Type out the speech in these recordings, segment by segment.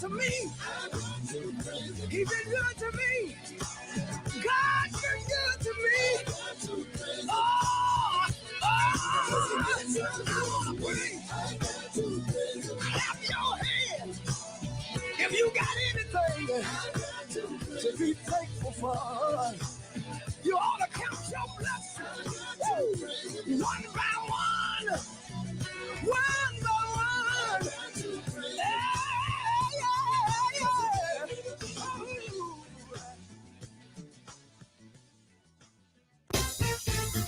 to me. He's been good to me. God's been good to me. Oh, oh, I wanna praise. Clap your hands if you got anything to be thankful for. You ought to count your blessings. Woo. One by one. One by one. Yeah, yeah, yeah. Ooh.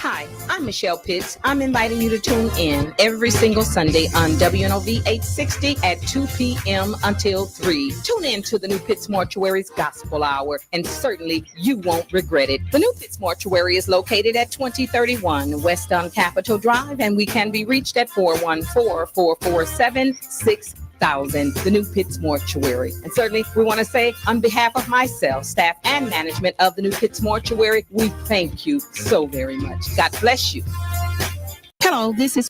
Hi, I'm Michelle Pitts. I'm inviting you to tune in every single Sunday on WNOV 860 at 2 p.m. until 3. Tune in to the New Pitts Mortuary's Gospel Hour, and certainly you won't regret it. The New Pitts Mortuary is located at 2031 West on Capitol Drive, and we can be reached at 414-447-6000. The New Pitts Mortuary. And certainly we want to say on behalf of myself, staff, and management of the New Pitts Mortuary, we thank you so very much. God bless you. Hello, this is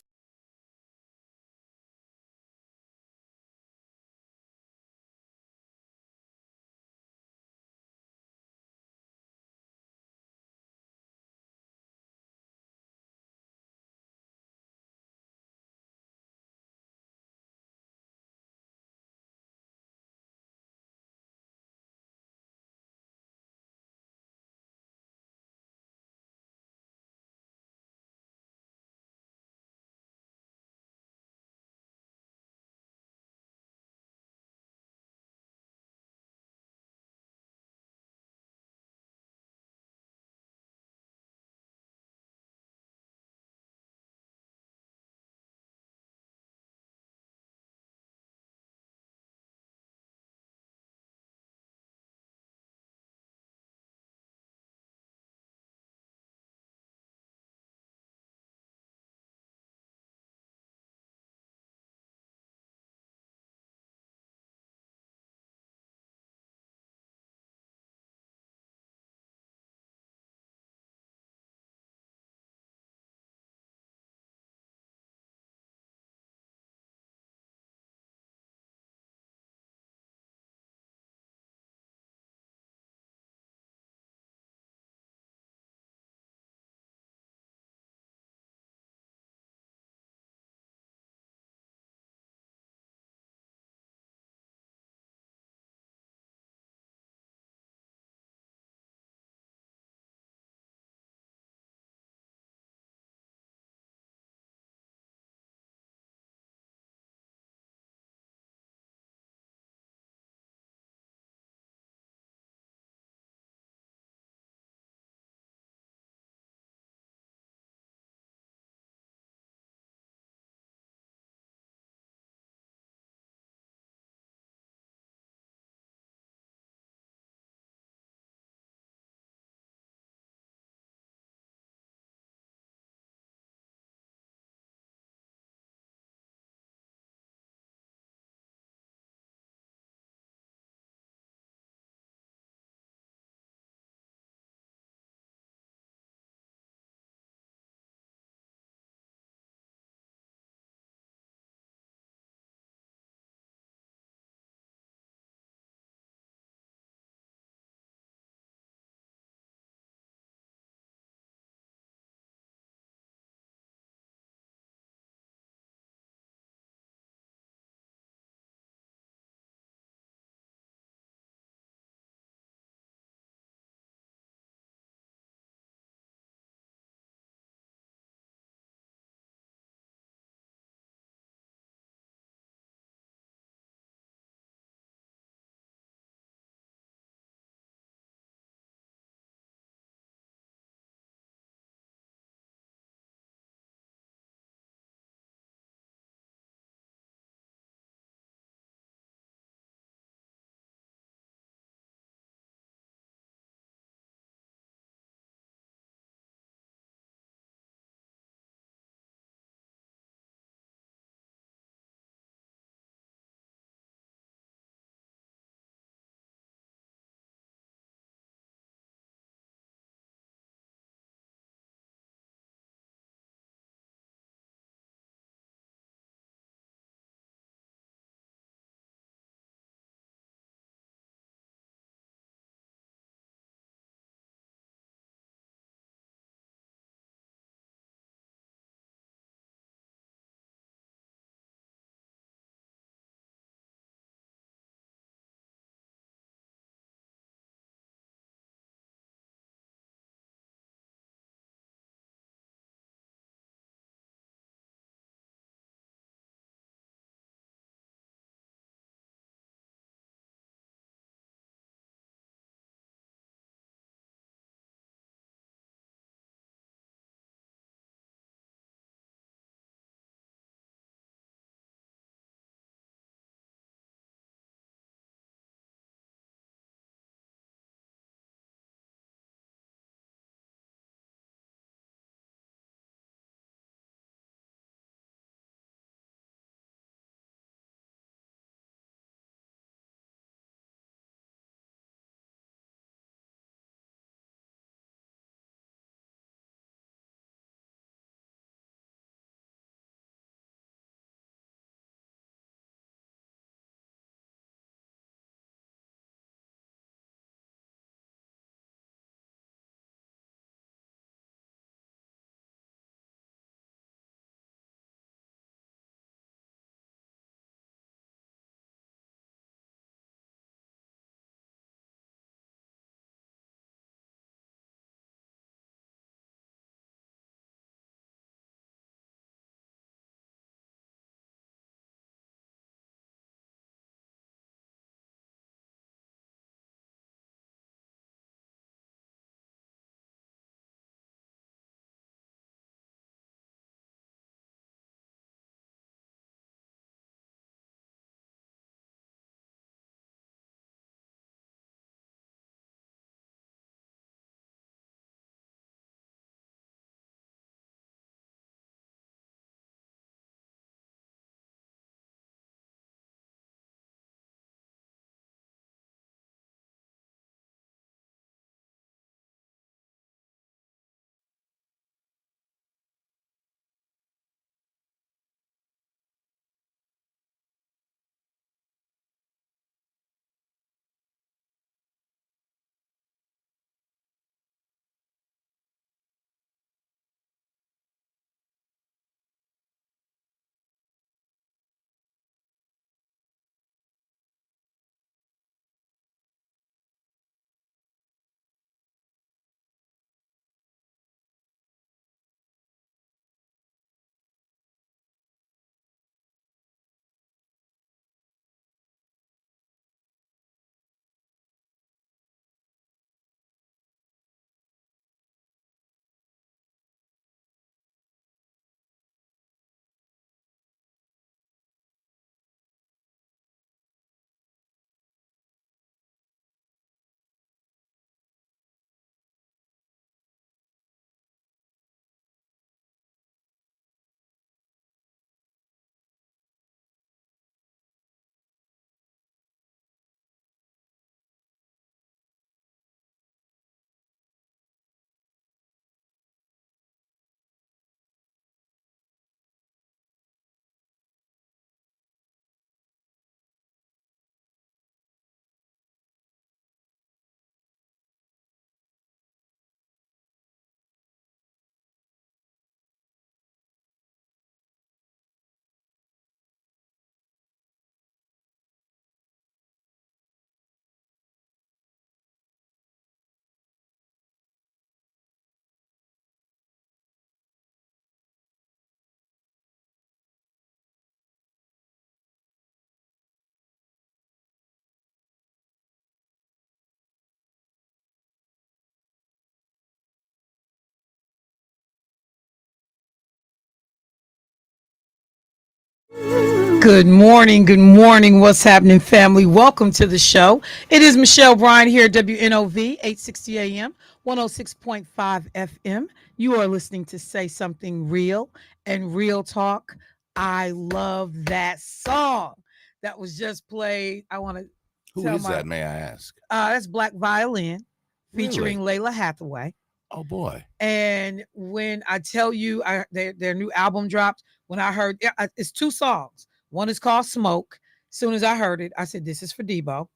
Good morning. Good morning. What's happening, family? Welcome to the show. It is Michelle Bryant here at WNOV 860 AM, 106.5 FM. You are listening to Say Something Real and Real Talk. I love that song that was just played. I want to Who tell is my that, may I ask? that's Black Violin featuring Really? Layla Hathaway. Oh, boy. And when I tell you their new album dropped, when I heard it's two songs. One is called Smoke. As soon as I heard it, I said, this is for Debo.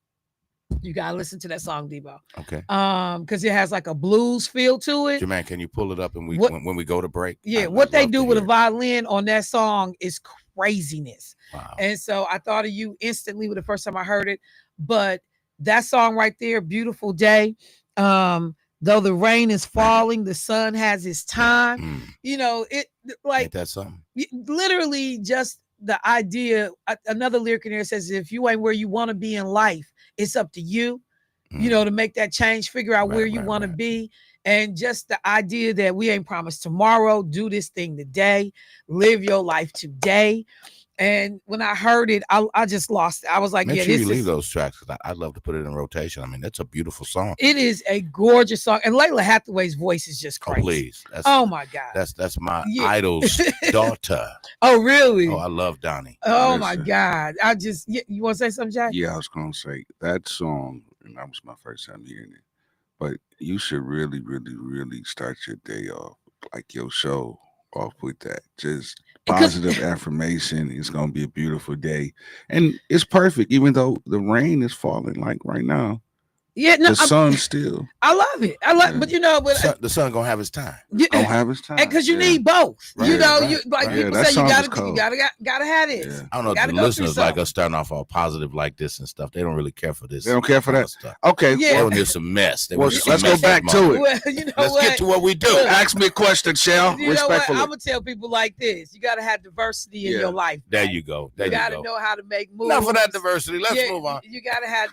You gotta listen to that song, Debo. Okay. Because it has like a blues feel to it. Jermaine, can you pull it up and when we go to break? Yeah, I'd what they love do to with a hear it. violin on that song is craziness. Wow. And so I thought of you instantly with the first time I heard it. But that song right there, Beautiful Day. Though the rain is falling, the sun has its time. You know, it like Ain't that something? literally just the idea. Another lyric in there says, if you ain't where you want to be in life, it's up to you, you know, to make that change, figure out where you want to be. And just the idea that we ain't promised tomorrow, do this thing today, live your life today. And when I heard it, I just lost it. I was like, Make yeah, sure this you leave is those tracks, because I'd love to put it in rotation. I mean, that's a beautiful song. it is a gorgeous song. And Layla Hathaway's voice is just Oh, crazy. please. Oh my God. That's my idol's daughter. Oh, really? Oh, I love Donnie. Oh my God. I just you want to say something, Jack? Yeah, I was gonna say that song, and that was my first time hearing it. But you should really, really, really start your day off, like your show off with that. Just positive affirmation. It's gonna be a beautiful day. And it's perfect, even though the rain is falling like right now. Yeah, no, the sun still. I love it. I love, but you know, but the sun gonna have his time. Gonna have his time. because you need both. You know, you like Yeah, people that say, you song gotta have this. I don't know if the listeners like us starting off all positive like this and stuff. They don't really care for this. They don't care for that stuff. Okay, They want this a mess. Well, let's go back to it. Well, you know let's get to what we do. Ask me a question, Shell. You know what? Respectfully. I'm gonna tell people like this: you gotta have diversity in your life. There you go. There you gotta go. know how to make moves. Enough of that diversity. Let's move on. You gotta have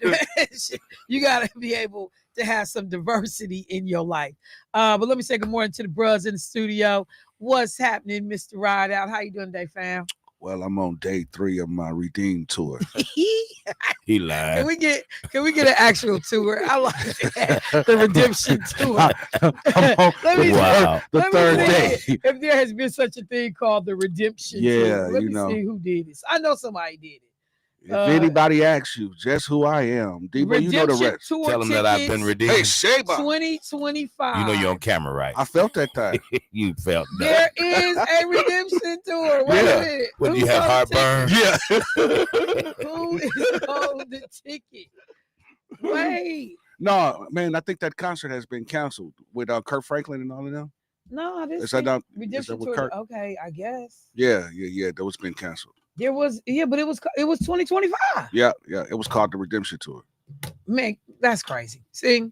you gotta be able to have some diversity in your life. But let me say good morning to the bros in the studio. What's happening, Mr. Ride Out? How you doing today, fam? Well, I'm on day 3 of my Redeem tour. He lied. Can we get an actual tour? I like that. The redemption tour. The third day. If there has been such a thing called the redemption tour. Let me see who did this. I know somebody did it. If anybody asks you just who I am, Debo, you know the rest. Tell them that I've been redeemed. Hey, Sheba. 2025. You know you're on camera, right? I felt that time. You felt that. There is a redemption tour. Wait a minute. When you have heartburn? Yeah. Who is on the ticket? Wait. No, man, I think that concert has been canceled with Kirk Franklin and all of them. No, I didn't. Is that not redemption with tour? Kirk? Okay, I guess. Yeah. That was been canceled. There was, but it was 2025. Yeah. It was called the Redemption Tour. Man, that's crazy. See,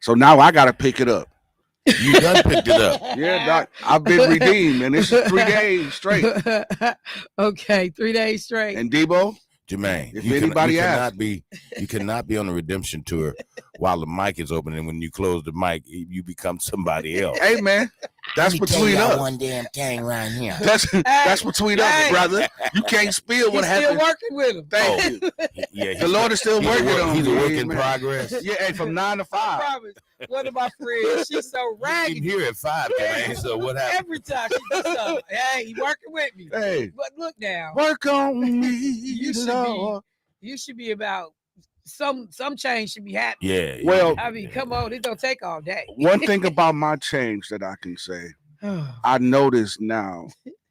so now I gotta pick it up. You done picked it up. Yeah, Doc, I've been redeemed, and this is 3 days straight. Okay, 3 days straight. And Debo, Jermaine, if anybody asks, you cannot be on the redemption tour while the mic is open, and when you close the mic, you become somebody else. Hey man, that's between us. One damn thing right here. That's between us, brother. You can't spill what happened. Still working with him. Thank you. Yeah, the Lord is still working on. He's a work me, in man. progress. Yeah, and from 9 to 5. I promise. One of my friends, she's so raggedy. You here at 5, man. So what happened? Every time she does something, hey, he working with me. Hey, but look now, work on me. You should be about some change should be happening. Yeah. Well, I mean, come on, it don't take all day. One thing about my change that I can say, I notice now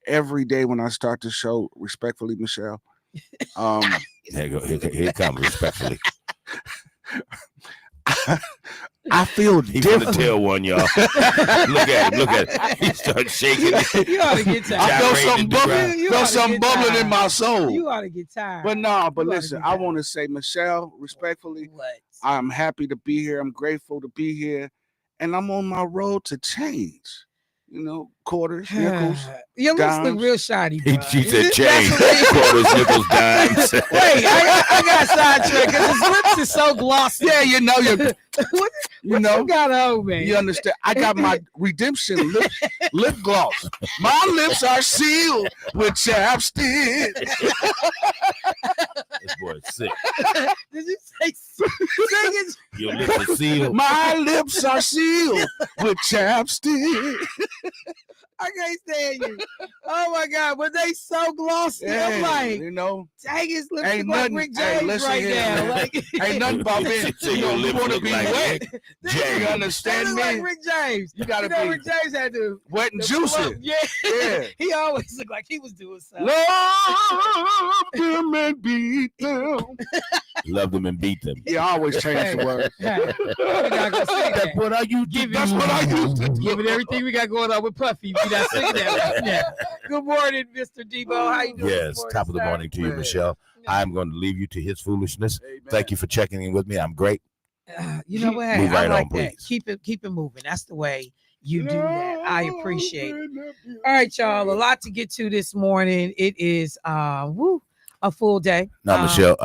every day when I start the show, respectfully, Michelle. Here it comes, respectfully. I feel He's different. gonna tell one, y'all. Look at him. He starts shaking. You ought to get tired. I felt something bubbling in my soul. You ought to get tired. But listen, I want to say, Michelle, respectfully, I'm happy to be here. I'm grateful to be here. And I'm on my road to change. quarters, nickels, Your lips look dimes. real shiny, bro. She said Is it change, Vaseline? quarters, nickels, dimes. Wait, I got sidetracked because his lips is so glossy. Yeah, you know, what you know, you got on, man? you understand. I got my redemption lip gloss. My lips are sealed with chapstick. This boy is sick. Did you say singing? Your lips are sealed. My lips are sealed with chapstick. I can't stand you. Oh my God, but they so glossy. I'm like, dang, his lips ain't look like nothing- Rick hey, James listen right here, now. man. Like, Ain't nothing about being, So your you lips want to look be like wet. they You look understand like me? Rick James. You gotta You know, be Rick James had to wet and the juicy. flow. Yeah. Yeah. He always looked like he was doing something. Love them and beat them. Love them and beat them. Yeah, I always change the words. Hey, we're not gonna sing that. What are you Give it, That's what I used to do. give it everything we got going on with Puffy. We not singing that right now. Good morning, Mr. Debo. How you doing? Yes, this morning, top of the sir? morning to you, Man. Michelle. I'm going to leave you to his foolishness. Thank you for checking in with me. I'm great. You know what? Move I right like on, that. please. Keep it moving. That's the way you do that. I appreciate it. All right, y'all. A lot to get to this morning. It is a full day. No, Michelle,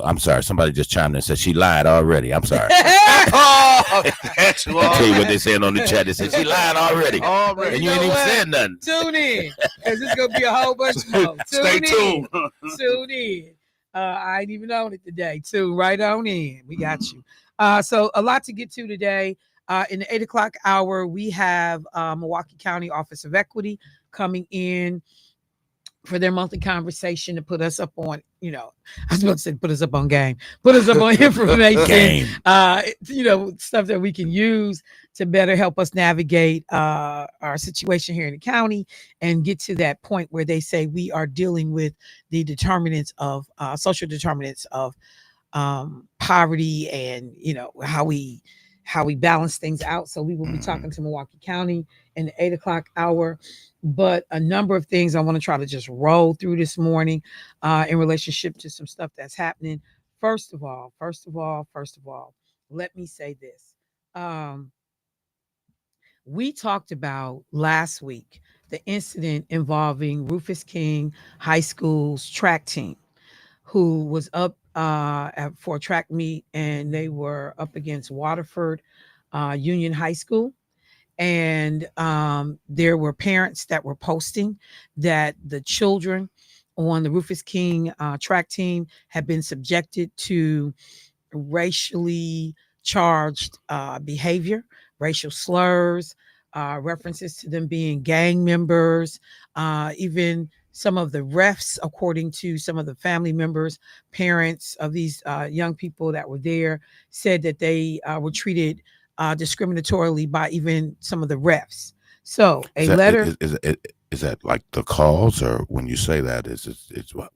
I'm sorry. Somebody just chimed in and said she lied already. I'm sorry. Oh, that's I tell you what they saying on the chat. They said she lied already. Already. And You you ain't know even what? said nothing. Tune in, because it's gonna be a whole bunch more. Stay tuned. Tune in. I ain't even on it today. Tune right on in. We got you. So a lot to get to today. In the 8 o'clock hour, we have Milwaukee County Office of Equity coming in for their monthly conversation to put us up on, I was about to say put us up on game, put us up on information, Game. Stuff that we can use to better help us navigate our situation here in the county and get to that point where they say we are dealing with the determinants of social determinants of poverty and, how we balance things out. So we will be talking to Milwaukee County in the 8 o'clock hour. But a number of things I want to try to just roll through this morning in relationship to some stuff that's happening. First of all, let me say this. We talked about last week the incident involving Rufus King High School's track team, who was up for a track meet, and they were up against Waterford Union High School. And there were parents that were posting that the children on the Rufus King track team had been subjected to racially charged behavior, racial slurs, references to them being gang members, even some of the refs, according to some of the family members, parents of these young people that were there, said that they were treated discriminatorily by even some of the refs. So Is that like the cause, or when you say that, it's what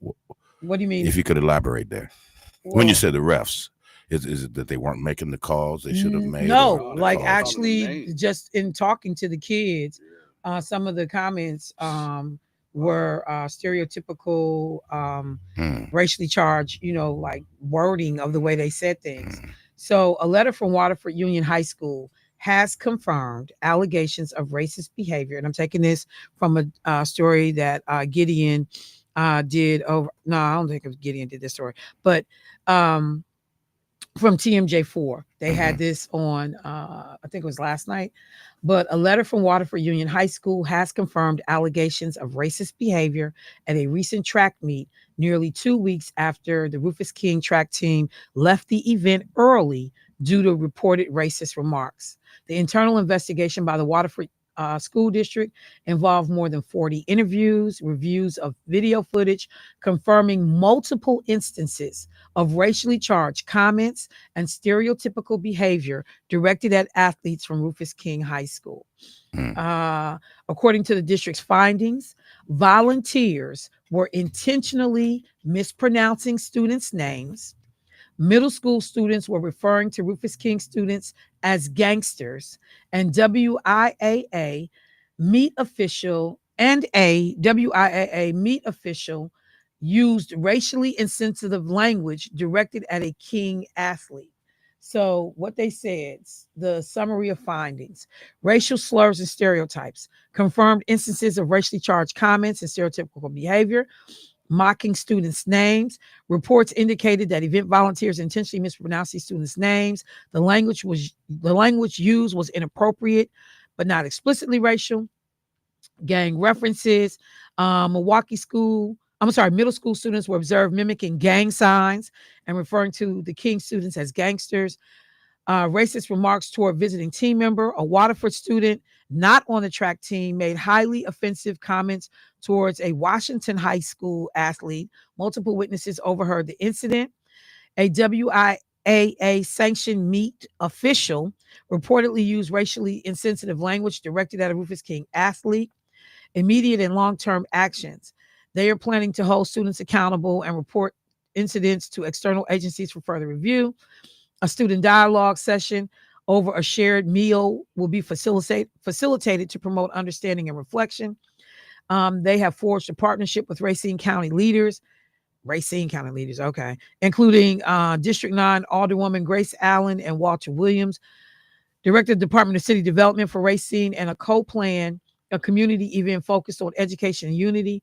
do you mean? If you could elaborate there. When you said the refs, is it that they weren't making the calls they should have made? No, or like calls? actually just in talking to the kids, some of the comments were stereotypical, racially charged, like wording of the way they said things. So a letter from Waterford Union High School has confirmed allegations of racist behavior. And I'm taking this from a story that Gideon did over. No, I don't think Gideon did this story, but from TMJ4. They had this on, I think it was last night. But a letter from Waterford Union High School has confirmed allegations of racist behavior at a recent track meet nearly 2 weeks after the Rufus King track team left the event early due to reported racist remarks. The internal investigation by the Waterford School District involved more than 40 interviews, reviews of video footage, confirming multiple instances of racially charged comments and stereotypical behavior directed at athletes from Rufus King High School. According to the district's findings, volunteers were intentionally mispronouncing students' names. Middle school students were referring to Rufus King students as gangsters, and WIAA meet official used racially insensitive language directed at a King athlete. So, what they said, the summary of findings: racial slurs and stereotypes, confirmed instances of racially charged comments and stereotypical behavior, mocking students' names. Reports indicated that event volunteers intentionally mispronounced these students' names. The language used was inappropriate, but not explicitly racial. Gang references. Milwaukee school. I'm sorry, middle school students were observed mimicking gang signs and referring to the King students as gangsters. Racist remarks toward visiting team member, a Waterford student not on the track team, made highly offensive comments towards a Washington high school athlete. Multiple witnesses overheard the incident. A WIAA sanctioned meet official reportedly used racially insensitive language directed at a Rufus King athlete. Immediate and long-term actions. They are planning to hold students accountable and report incidents to external agencies for further review. A student dialogue session over a shared meal will be facilitated to promote understanding and reflection. They have forged a partnership with Racine County leaders, okay, including District 9 Alderwoman Grace Allen and Walter Williams, Director of Department of City Development for Racine, and a co-plan, a community event focused on education and unity.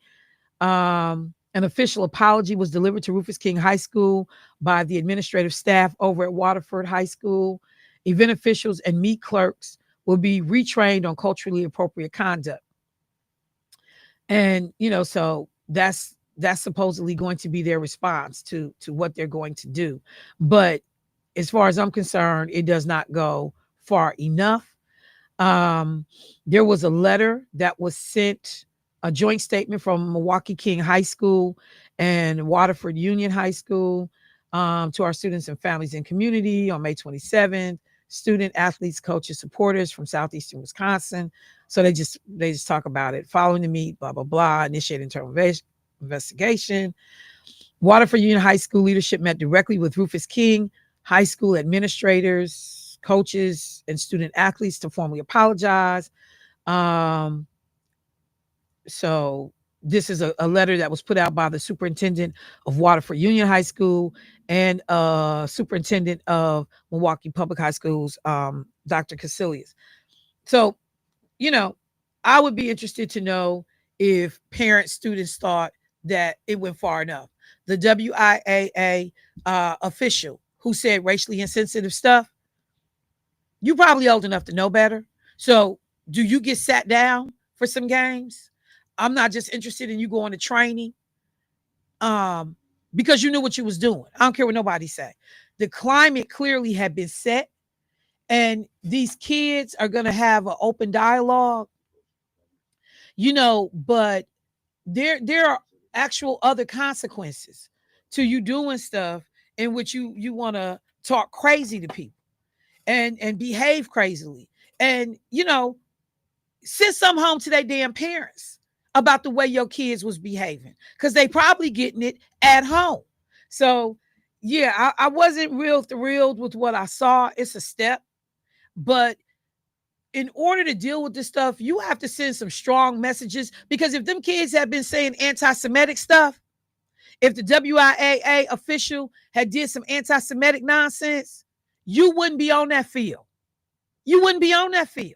An official apology was delivered to Rufus King High School by the administrative staff over at Waterford High School. Event officials and meet clerks will be retrained on culturally appropriate conduct. And, so that's supposedly going to be their response to what they're going to do. But as far as I'm concerned, it does not go far enough. There was a letter that was sent, a joint statement from Milwaukee King High School and Waterford Union High School to our students and families and community on May 27th. Student, athletes, coaches, supporters from southeastern Wisconsin. So they just talk about it. Following the meet, blah, blah, blah, initiate internal investigation. Waterford Union High School leadership met directly with Rufus King High School administrators, coaches, and student athletes to formally apologize. So this is a letter that was put out by the superintendent of Waterford Union High School and superintendent of Milwaukee Public High Schools, Dr. Casilius. So, I would be interested to know if parents, students thought that it went far enough. The WIAA official who said racially insensitive stuff, you probably old enough to know better. So do you get sat down for some games? I'm not just interested in you going to training because you knew what you was doing. I don't care what nobody say. The climate clearly had been set, and these kids are going to have an open dialogue, but there are actual other consequences to you doing stuff in which you want to talk crazy to people and behave crazily. And, send some home to their damn parents about the way your kids was behaving, because they probably getting it at home. So, yeah, I wasn't real thrilled with what I saw. It's a step. But in order to deal with this stuff, you have to send some strong messages, because if them kids have been saying anti-Semitic stuff, if the WIAA official had did some anti-Semitic nonsense, you wouldn't be on that field. You wouldn't be on that field.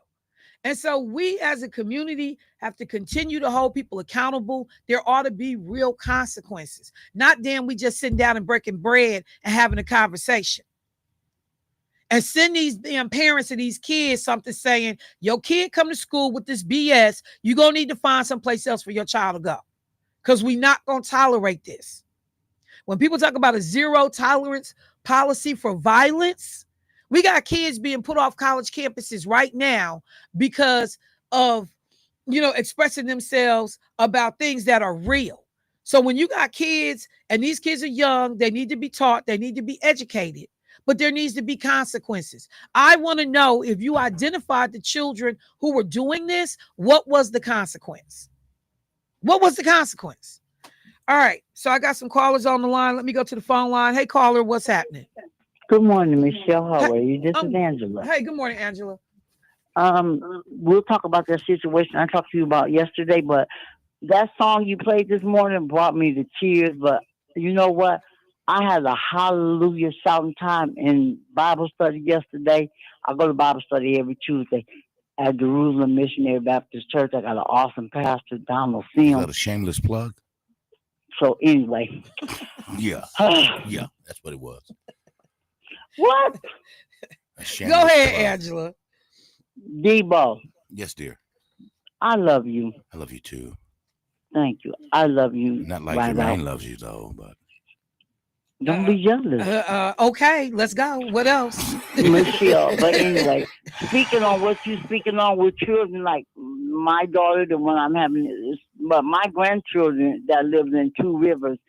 And so we as a community have to continue to hold people accountable. There ought to be real consequences. Not damn we just sitting down and breaking bread and having a conversation. And send these damn parents of these kids something saying, your kid come to school with this BS, you're going to need to find someplace else for your child to go, because we're not going to tolerate this. When people talk about a zero tolerance policy for violence, we got kids being put off college campuses right now because of, expressing themselves about things that are real. So when you got kids and these kids are young, they need to be taught, they need to be educated, but there needs to be consequences. I want to know, if you identified the children who were doing this, what was the consequence? What was the consequence? All right. So I got some callers on the line. Let me go to the phone line. Hey, caller, what's happening? Good morning, Michelle. How are you? This is Angela. Hey, good morning, Angela. We'll talk about that situation I talked to you about yesterday, but that song you played this morning brought me to tears. But you know what? I had a hallelujah shouting time in Bible study yesterday. I go to Bible study every Tuesday at Jerusalem Missionary Baptist Church. I got an awesome pastor, Donald Is Sims. that a shameless plug? So anyway, Yeah. Yeah, that's what it was. what? Go ahead, Plug. Angela. Debo, Yes, dear. I love you. I love you too. Thank you. I love you. Not like right Jermaine out. loves you though, but Don't be jealous. Okay, let's go. What else? Michelle. But anyway, speaking on what you speaking on with children, like my daughter, the one I'm having, but my grandchildren that live in Two Rivers,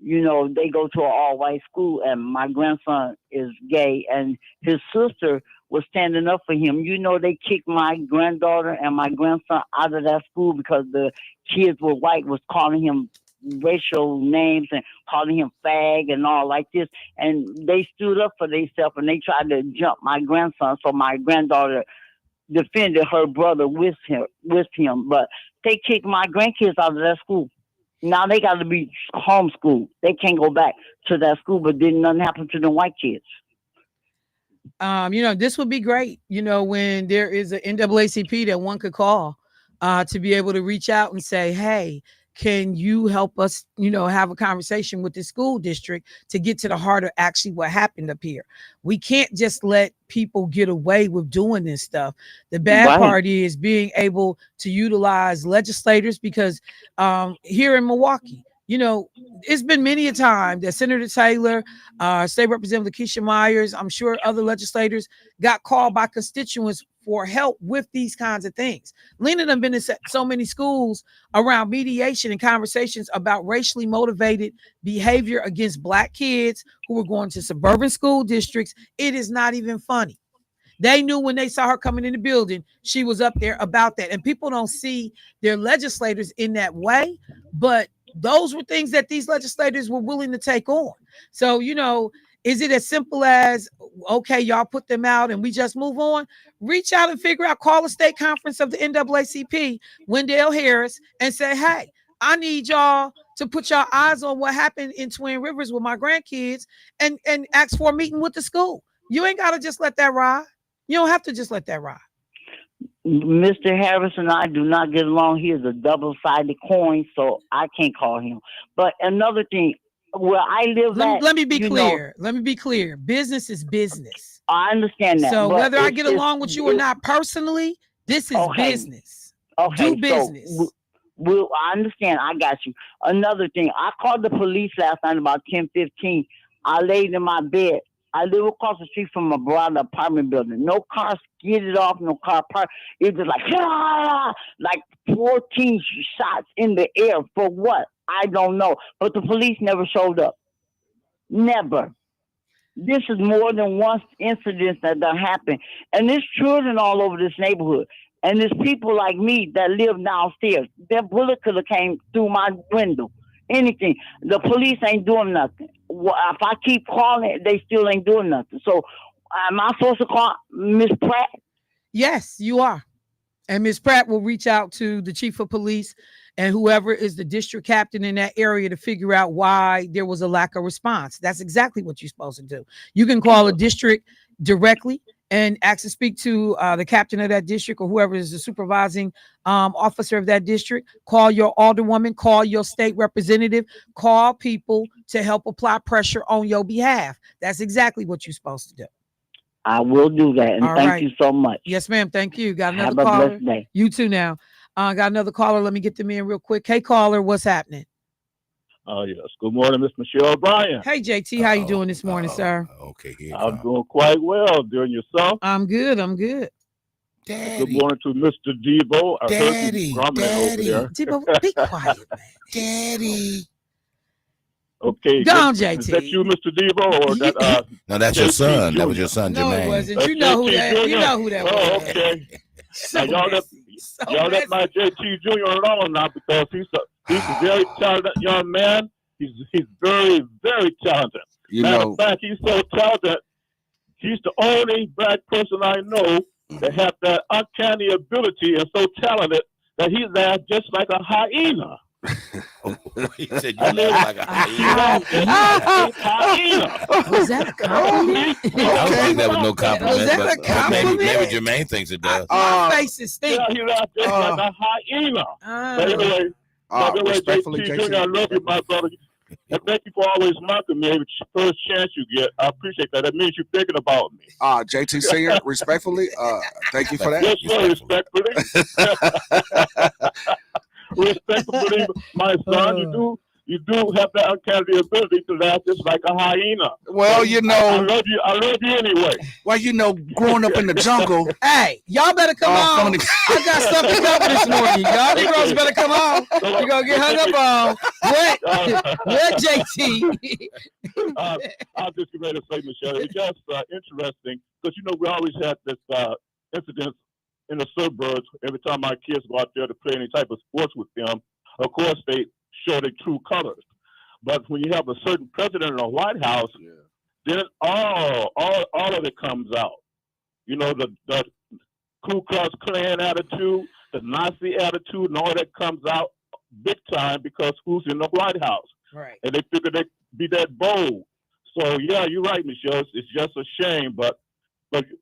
they go to an all-white school, and my grandson is gay, and his sister was standing up for him. They kicked my granddaughter and my grandson out of that school because the kids were white, was calling him racial names and calling him fag and all like this. And they stood up for themselves and they tried to jump my grandson. So my granddaughter defended her brother with him. But they kicked my grandkids out of that school. Now they got to be homeschooled. They can't go back to that school, but didn't nothing happen to the white kids. This would be great, when there is an NAACP that one could call to be able to reach out and say, hey, can you help us, have a conversation with the school district to get to the heart of actually what happened up here? We can't just let people get away with doing this stuff. The bad part is being able to utilize legislators because here in Milwaukee, it's been many a time that Senator Taylor, State Representative Keisha Myers, I'm sure other legislators got called by constituents for help with these kinds of things. Lena done been in so many schools around mediation and conversations about racially motivated behavior against Black kids who were going to suburban school districts. It is not even funny. They knew when they saw her coming in the building, she was up there about that. And people don't see their legislators in that way, but those were things that these legislators were willing to take on. So, is it as simple as, okay, y'all put them out and we just move on? Reach out and figure out, call a state conference of the NAACP, Wendell Harris, and say, hey, I need y'all to put your eyes on what happened in Twin Rivers with my grandkids and ask for a meeting with the school. You ain't got to just let that ride. You don't have to just let that ride. Mr. Harris and I do not get along. He is a double-sided coin, so I can't call him. But another thing, where I live let me be clear. Let me be clear. Business is business. I understand that. So whether I get along with you or not personally, this is business. Okay, do business. So I understand. I got you. Another thing, I called the police last night about 10:15. I laid in my bed. I live across the street from a broad apartment building. No car skidded off, no car parked. It was like 14 shots in the air. For what? I don't know. But the police never showed up. Never. This is more than one incident that happened. And there's children all over this neighborhood. And there's people like me that live downstairs. Their bullet could have came through my window. Anything. The police ain't doing nothing. If I keep calling, they still ain't doing nothing. So am I supposed to call Miss Pratt? Yes, you are. And Ms. Pratt will reach out to the chief of police and whoever is the district captain in that area to figure out why there was a lack of response. That's exactly what you're supposed to do. You can call a district directly and ask to speak to the captain of that district or whoever is the supervising officer of that district. Call your alderwoman, call your state representative, call people to help apply pressure on your behalf. That's exactly what you're supposed to do. I will do that. And thank you so much. Yes, ma'am. Thank you. Got another caller. Have a blessed day. You too now. Got another caller. Let me get them in real quick. Hey, caller, what's happening? Yes. Good morning, Miss Michelle Bryant. Hey, JT. How you doing this morning, sir? Okay. I'm doing quite well. Doing yourself? I'm good. Daddy. Good morning to Mr. Debo. Daddy. Over there. Debo, be quiet, man. Daddy. Okay. Go on, JT. Is that you, Mr. Debo, or that? No, that's your son. That was your son, no, Jermaine. it wasn't. You know who that. You know who that was. Oh, okay. So now, y'all let my JT Jr. alone now because he's a very talented young man. He's very, very talented. Matter of fact, he's so talented. He's the only Black person I know that have that uncanny ability and so talented that he laughs just like a hyena. He said you laugh like a hyena. Was that a compliment? I don't think that was no compliment. Was that a but compliment? Maybe Jermaine thinks it does. My face is Yeah, stinking. he laughed just like a hyena. But anyway, respectfully, JT Jr., I love you, my brother. And thank you for always mocking me every first chance you get. I appreciate that. That means you're thinking about me. JT Senior, respectfully, thank you for that. Yes, sir, respectfully. Respectfully, my son, you do have that uncanny ability to laugh just like a hyena. Well, you know, I love you anyway. Well, you know, growing up in the jungle. Hey, y'all better come on. I got stuff to cover this morning. Y'all Negroes better come on. You're gonna get hung up on. What JT? I was just ready to say, Michelle, it's just interesting because we always had this incident in the suburbs. Every time my kids go out there to play any type of sports with them, of course they show their true colors. But when you have a certain president in the White House, then all of it comes out. The Ku Klux Klan attitude, the Nazi attitude, and all that comes out big time because who's in the White House? Right. And they figure they be that bold. So yeah, you're right, Michelle. It's just a shame, but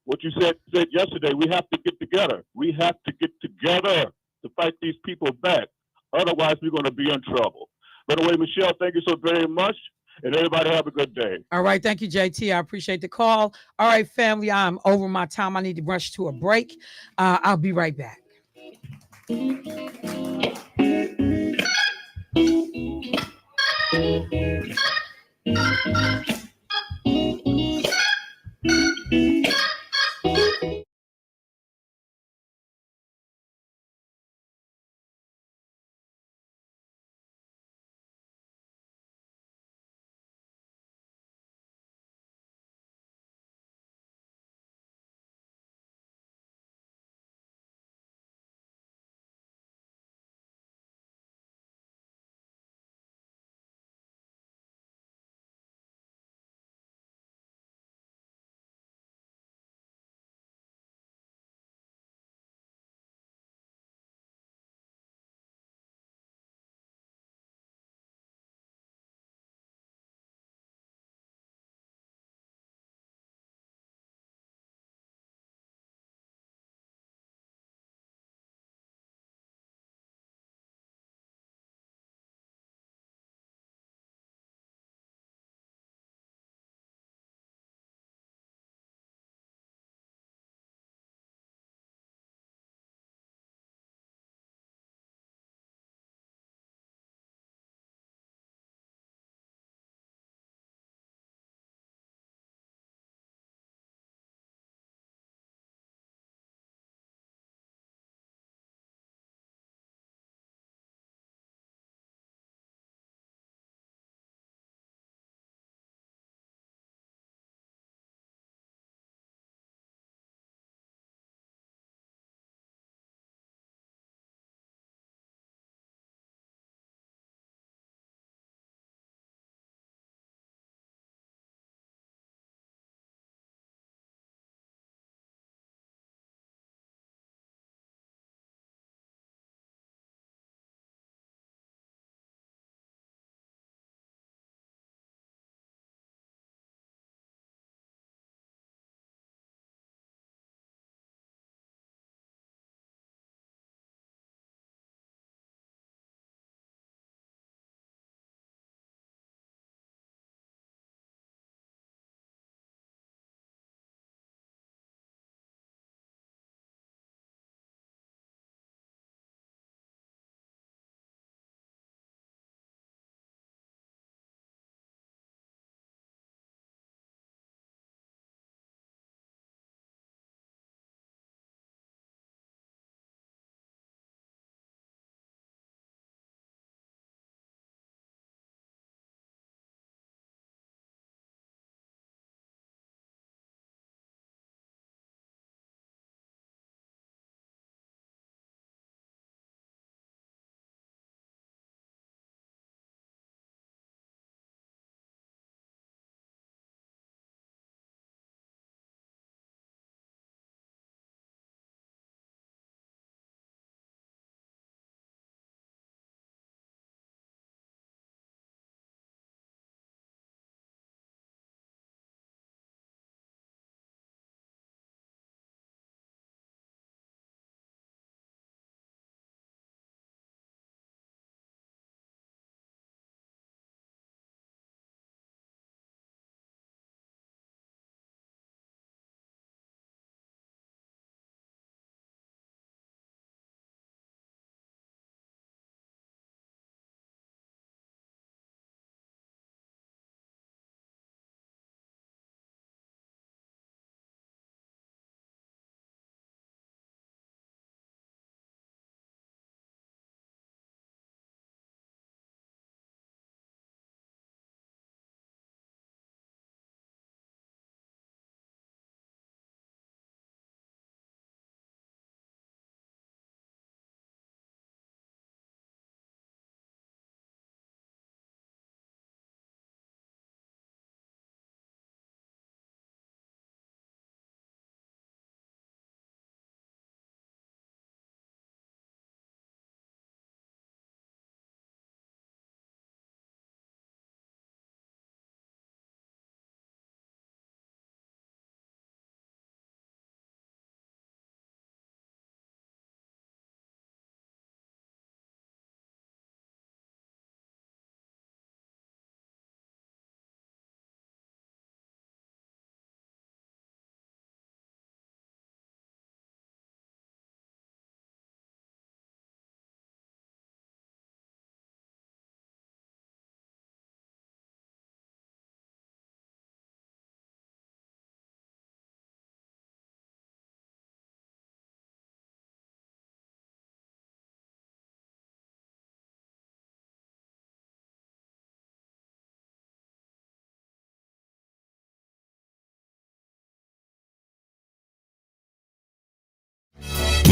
what you said yesterday, we have to get together. We have to get together to fight these people back. Otherwise, we're going to be in trouble. By the way, Michelle, thank you so very much. And everybody have a good day. All right. Thank you, JT. I appreciate the call. All right, family. I'm over my time. I need to rush to a break. I'll be right back.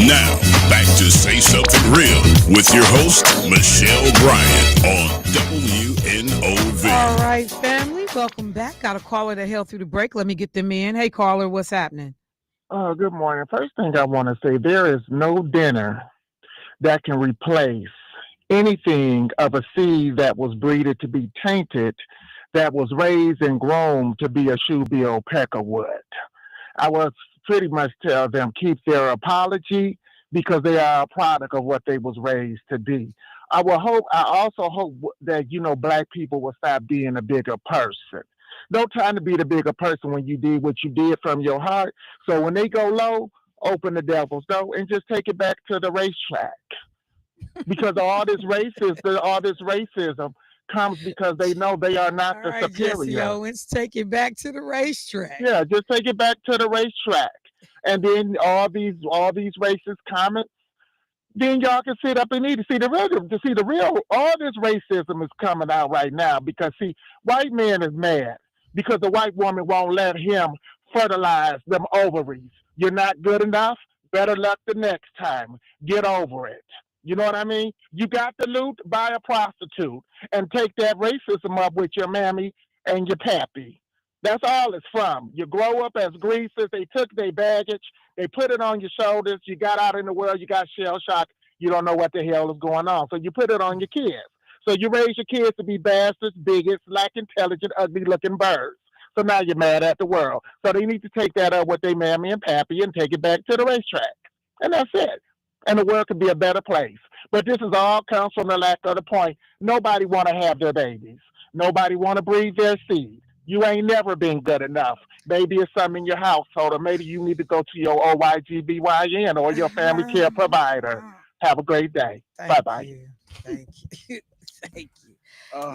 Now, back to Say Something Real with your host, Michelle Bryant on WNOV. All right, family, welcome back. Got a caller that held through the break. Let me get them in. Hey, caller, what's happening? Good morning. First thing I want to say, there is no dinner that can replace anything of a seed that was breeded to be tainted, that was raised and grown to be a shoebill peckerwood. I would pretty much tell them keep their apology because they are a product of what they was raised to be. I also hope that, black people will stop being a bigger person. No time to be the bigger person when you did what you did from your heart. So when they go low, open the devil's door and just take it back to the racetrack. Because all this racism comes because they know they are not the superior. Jesse Owens, take it back to the racetrack. Yeah, just take it back to the racetrack. And then all these racist comments, then y'all can sit up and eat it. See the real all this racism is coming out right now because white man is mad because the white woman won't let him fertilize them ovaries. You're not good enough. Better luck the next time. Get over it. You know what I mean? You got the loot, buy a prostitute and take that racism up with your mammy and your pappy. That's all it's from. You grow up as greasers. They took their baggage. They put it on your shoulders. You got out in the world. You got shell shocked. You don't know what the hell is going on. So you put it on your kids. So you raise your kids to be bastards, bigots, lack intelligent, ugly-looking birds. So now you're mad at the world. So they need to take that up with their mammy and pappy and take it back to the racetrack. And that's it. And the world could be a better place. But this is all comes from the lack of the point. Nobody want to have their babies. Nobody want to breed their seed. You ain't never been good enough. Maybe it's something in your household, or maybe you need to go to your OYGBYN or your family care provider. Have a great day. Bye-bye. Thank you. Thank you.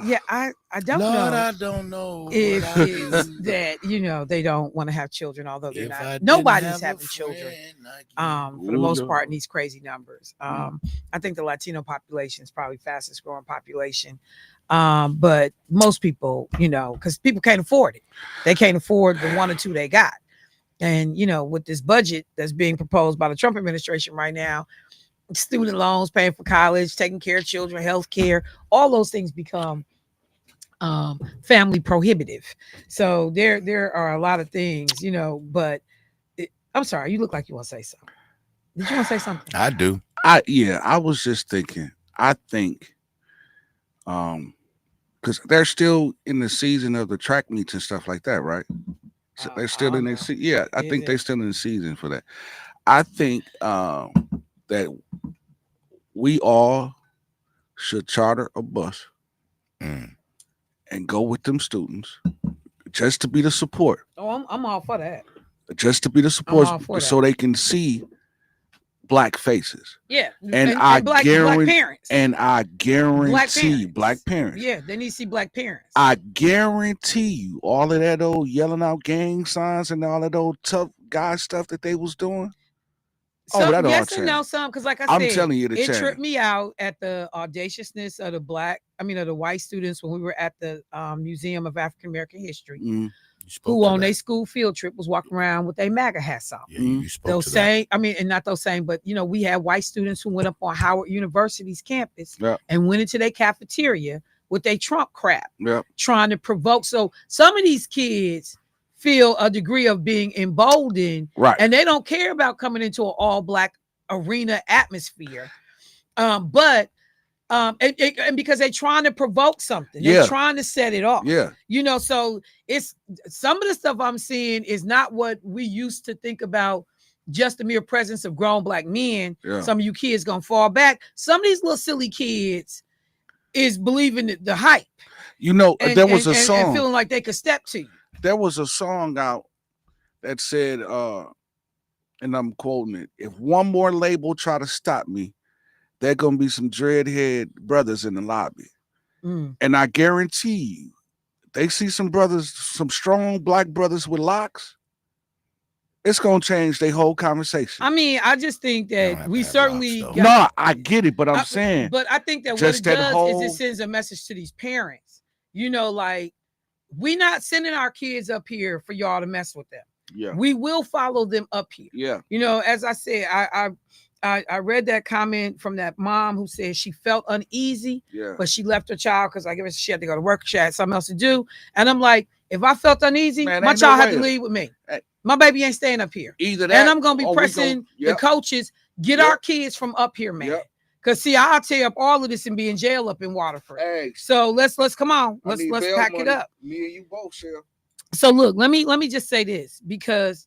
Yeah, I don't Lord, know. I don't know if what I it's do. that they don't want to have children, although they're If I not. didn't Nobody's have a having children. friend like you. For the most part in these crazy numbers. I think the Latino population is probably fastest growing population. But most people, because people can't afford it. They can't afford the one or two they got. And with this budget that's being proposed by the Trump administration right now, student loans, paying for college, taking care of children, health care, all those things become family prohibitive. So there are a lot of things, but I'm sorry, you look like you want to say something. Did you want to say something? I do. I was just thinking, I think because they're still in the season of the track meets and stuff like that, right? So they're still in their season. Yeah, I think they're still in the season for that. I think that we all should charter a bus and go with them students just to be the support. Oh, I'm all for that. Just to be the support so they can see black faces. Yeah. And I black parents. And I guarantee black parents. Yeah, they need to see black parents. I guarantee you all of that old yelling out gang signs and all that old tough guy stuff that they was doing. Some, yes and no, some, because like I said, I'm telling you, it tripped me out at the audaciousness of the white students when we were at the Museum of African American History, who on their school field trip was walking around with a MAGA hats on. Yeah, you spoke those to same, that. And not those same, but we had white students who went up on Howard University's campus and went into their cafeteria with their Trump crap, trying to provoke. So some of these kids feel a degree of being emboldened, and they don't care about coming into an all-black arena atmosphere, and because they're trying to provoke something, they're trying to set it off. So it's some of the stuff I'm seeing is not what we used to think about. Just the mere presence of grown black men. Some of you kids gonna fall back. Some of these little silly kids is believing the hype. There was a song and feeling like they could step to you. There was a song out that said, and I'm quoting it, if one more label try to stop me, there gonna be some dreadhead brothers in the lobby. And I guarantee you, they see some brothers, some strong black brothers with locks, it's gonna change their whole conversation. I just think that we certainly I get it, but I'm saying, but I think that what it does is it sends a message to these parents, like, we're not sending our kids up here for y'all to mess with them. We will follow them up here. As I said, I read that comment from that mom who said she felt uneasy, but she left her child because I guess she had to go to work. She had something else to do. And I'm like, if I felt uneasy, Man, my ain't no child had way. to leave with me. Hey. My baby ain't staying up here. Either that, and I'm gonna be or we pressing the coaches, get our kids from up here, man. Cause see, I'll tear up all of this and be in jail up in Waterford. Hey. So let's come on. Let's pack money. it up. Me and you both, Shell. So look, let me just say this, because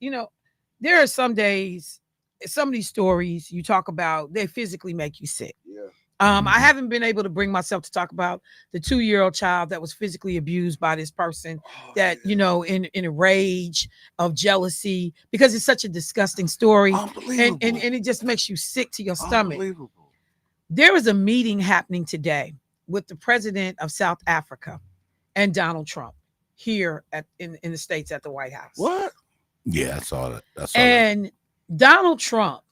there are some days, some of these stories you talk about, they physically make you sick. Yeah. I haven't been able to bring myself to talk about the 2-year-old child that was physically abused by this person that, in a rage of jealousy, because it's such a disgusting story. Unbelievable. And it just makes you sick to your stomach. Unbelievable. There is a meeting happening today with the president of South Africa and Donald Trump here in the States at the White House. What? Yeah, I saw that. And Donald Trump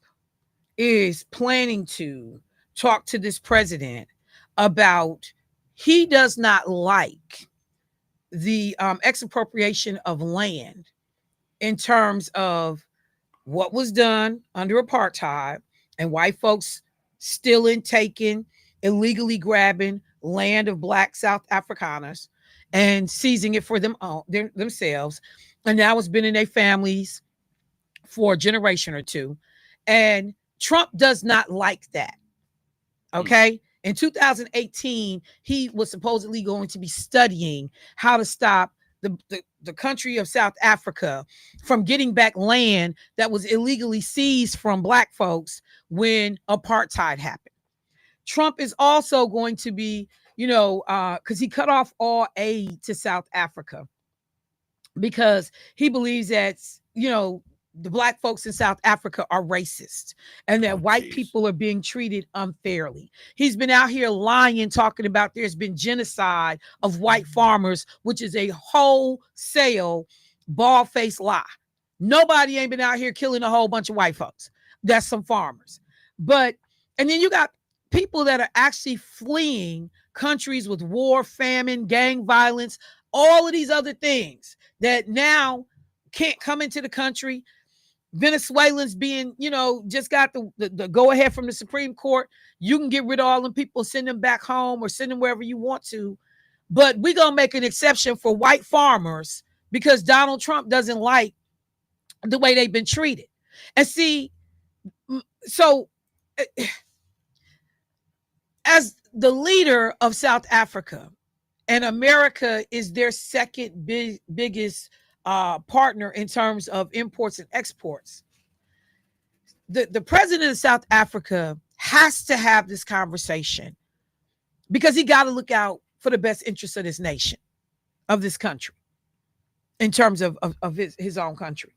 is planning to talk to this president about, he does not like the expropriation of land in terms of what was done under apartheid and white folks stealing, taking, illegally grabbing land of Black South Afrikaners and seizing it for themselves. And now it's been in their families for a generation or two. And Trump does not like that. Okay. In 2018, he was supposedly going to be studying how to stop the country of South Africa from getting back land that was illegally seized from Black folks when apartheid happened. Trump is also going to be, because he cut off all aid to South Africa because he believes that, the Black folks in South Africa are racist and that white people are being treated unfairly. He's been out here lying, talking about there's been genocide of white farmers, which is a wholesale bald-faced lie. Nobody ain't been out here killing a whole bunch of white folks. That's some farmers. And then you got people that are actually fleeing countries with war, famine, gang violence, all of these other things that now can't come into the country. Venezuelans being, just got the go ahead from the Supreme Court. You can get rid of all them people, send them back home or send them wherever you want to. But we're going to make an exception for white farmers because Donald Trump doesn't like the way they've been treated. And see, so as the leader of South Africa, and America is their second biggest partner in terms of imports and exports. The president of South Africa has to have this conversation because he got to look out for the best interests of this nation, of this country, in terms of his own country.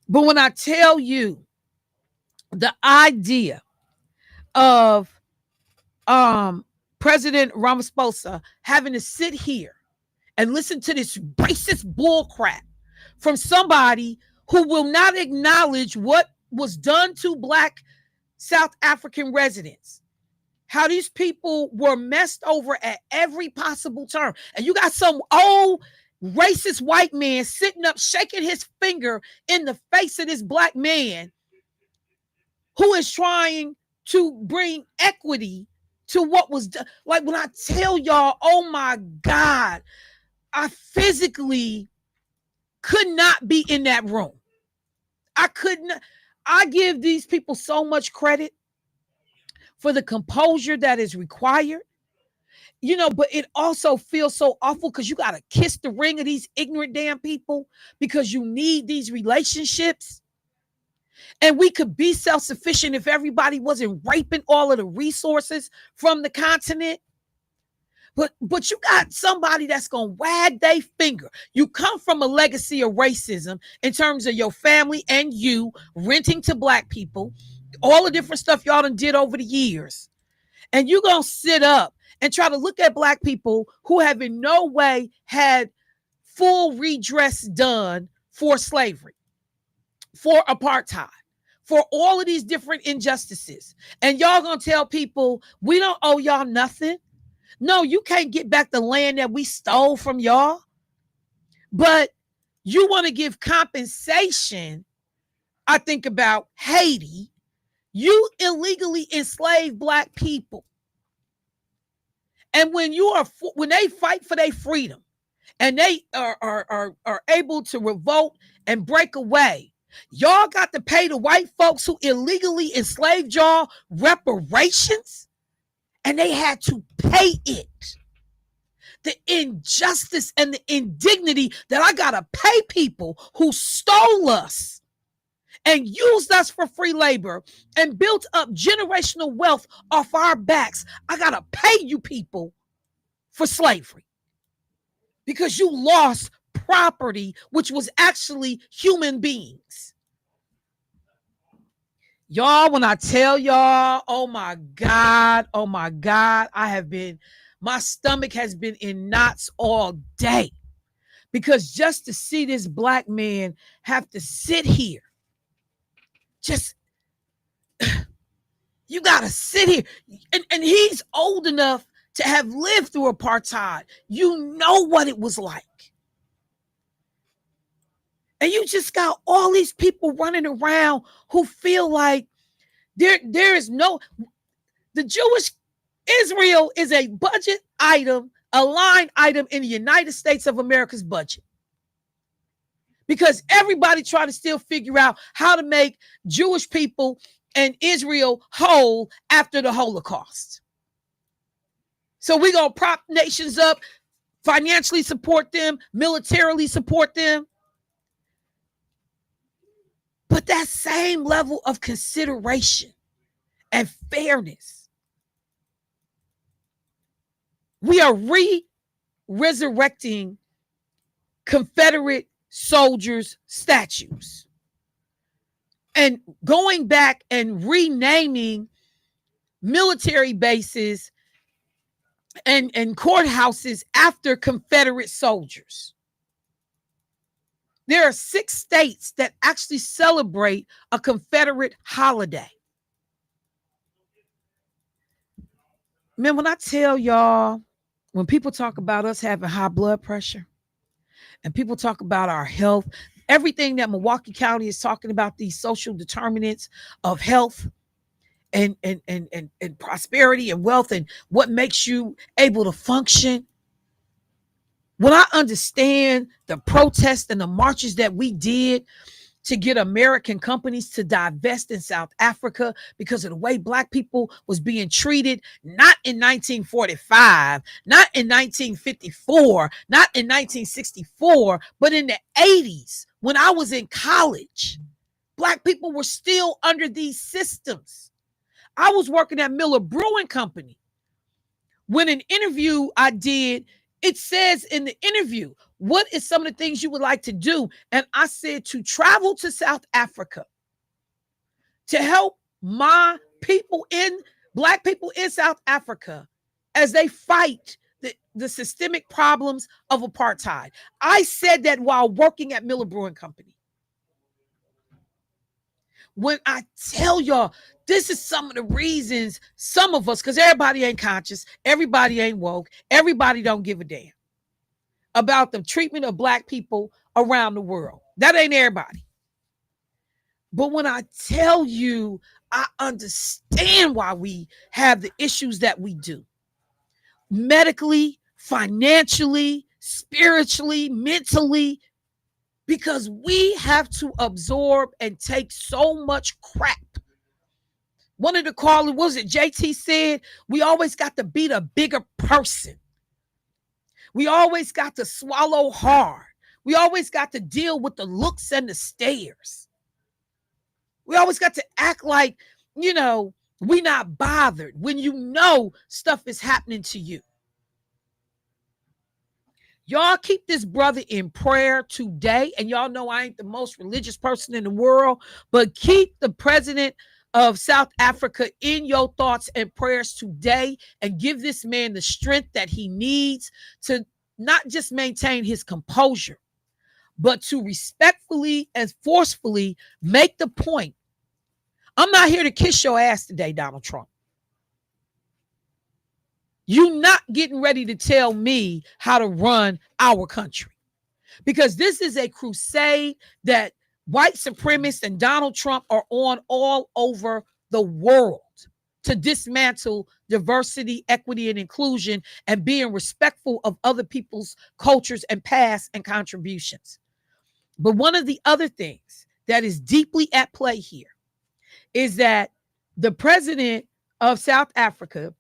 But when I tell you the idea of President Ramaphosa having to sit here and listen to this racist bullcrap from somebody who will not acknowledge what was done to Black South African residents, how these people were messed over at every possible turn. And you got some old racist white man sitting up, shaking his finger in the face of this Black man who is trying to bring equity to what was done. Like when I tell y'all, oh my God, I physically could not be in that room. I couldn't. I give these people so much credit for the composure that is required, but it also feels so awful because you got to kiss the ring of these ignorant damn people because you need these relationships. And we could be self-sufficient if everybody wasn't raping all of the resources from the continent. But you got somebody that's going to wag their finger. You come from a legacy of racism in terms of your family and you renting to Black people, all the different stuff y'all done did over the years. And you're going to sit up and try to look at Black people who have in no way had full redress done for slavery, for apartheid, for all of these different injustices. And y'all going to tell people, we don't owe y'all nothing. No, you can't get back the land that we stole from y'all, but you want to give compensation. I think about Haiti You illegally enslave black people. And when they fight for their freedom and they are able to revolt and break away, y'all got to pay the white folks who illegally enslaved y'all reparations, and they had to pay it. The injustice and the indignity that I gotta pay people who stole us and used us for free labor and built up generational wealth off our backs. I gotta pay you people for slavery because you lost property, which was actually human beings. Y'all, when I tell y'all, oh my God, my stomach has been in knots all day because just to see this black man have to sit here, you gotta sit here, and he's old enough to have lived through apartheid. You know what it was like. And you just got all these people running around who feel like there is no, the Jewish Israel is a budget item, a line item in the United States of America's budget. Because everybody trying to still figure out how to make Jewish people and Israel whole after the Holocaust. So we're going to prop nations up, financially support them, militarily support them. But that same level of consideration and fairness, we are resurrecting Confederate soldiers' statues and going back and renaming military bases and courthouses after Confederate soldiers. There are 6 states that actually celebrate a Confederate holiday. Man, when I tell y'all, when people talk about us having high blood pressure and people talk about our health, everything that Milwaukee County is talking about, these social determinants of health and prosperity and wealth and what makes you able to function. When I understand the protests and the marches that we did to get American companies to divest in South Africa because of the way black people was being treated, not in 1945, not in 1954, not in 1964, but in the 80s when I was in college, black people were still under these systems. I was working at Miller Brewing Company. When an interview I did, it says in the interview, what is some of the things you would like to do? And I said to travel to South Africa to help my people black people in South Africa as they fight the systemic problems of apartheid. I said that while working at Miller Brewing Company. When I tell y'all, this is some of the reasons some of us, because everybody ain't conscious, everybody ain't woke, everybody don't give a damn about the treatment of black people around the world. That ain't everybody. But when I tell you, I understand why we have the issues that we do. Medically, financially, spiritually, mentally, because we have to absorb and take so much crap. One of the callers, what was it, JT said, we always got to be the bigger person. We always got to swallow hard. We always got to deal with the looks and the stares. We always got to act like, we not bothered when stuff is happening to you. Y'all keep this brother in prayer today. And y'all know I ain't the most religious person in the world, but keep the president of South Africa in your thoughts and prayers today and give this man the strength that he needs to not just maintain his composure, but to respectfully and forcefully make the point. I'm not here to kiss your ass today, Donald Trump. You're not getting ready to tell me how to run our country, because this is a crusade that white supremacists and Donald Trump are on all over the world to dismantle diversity, equity, and inclusion, and being respectful of other people's cultures and past and contributions. But one of the other things that is deeply at play here is that the president of South Africa,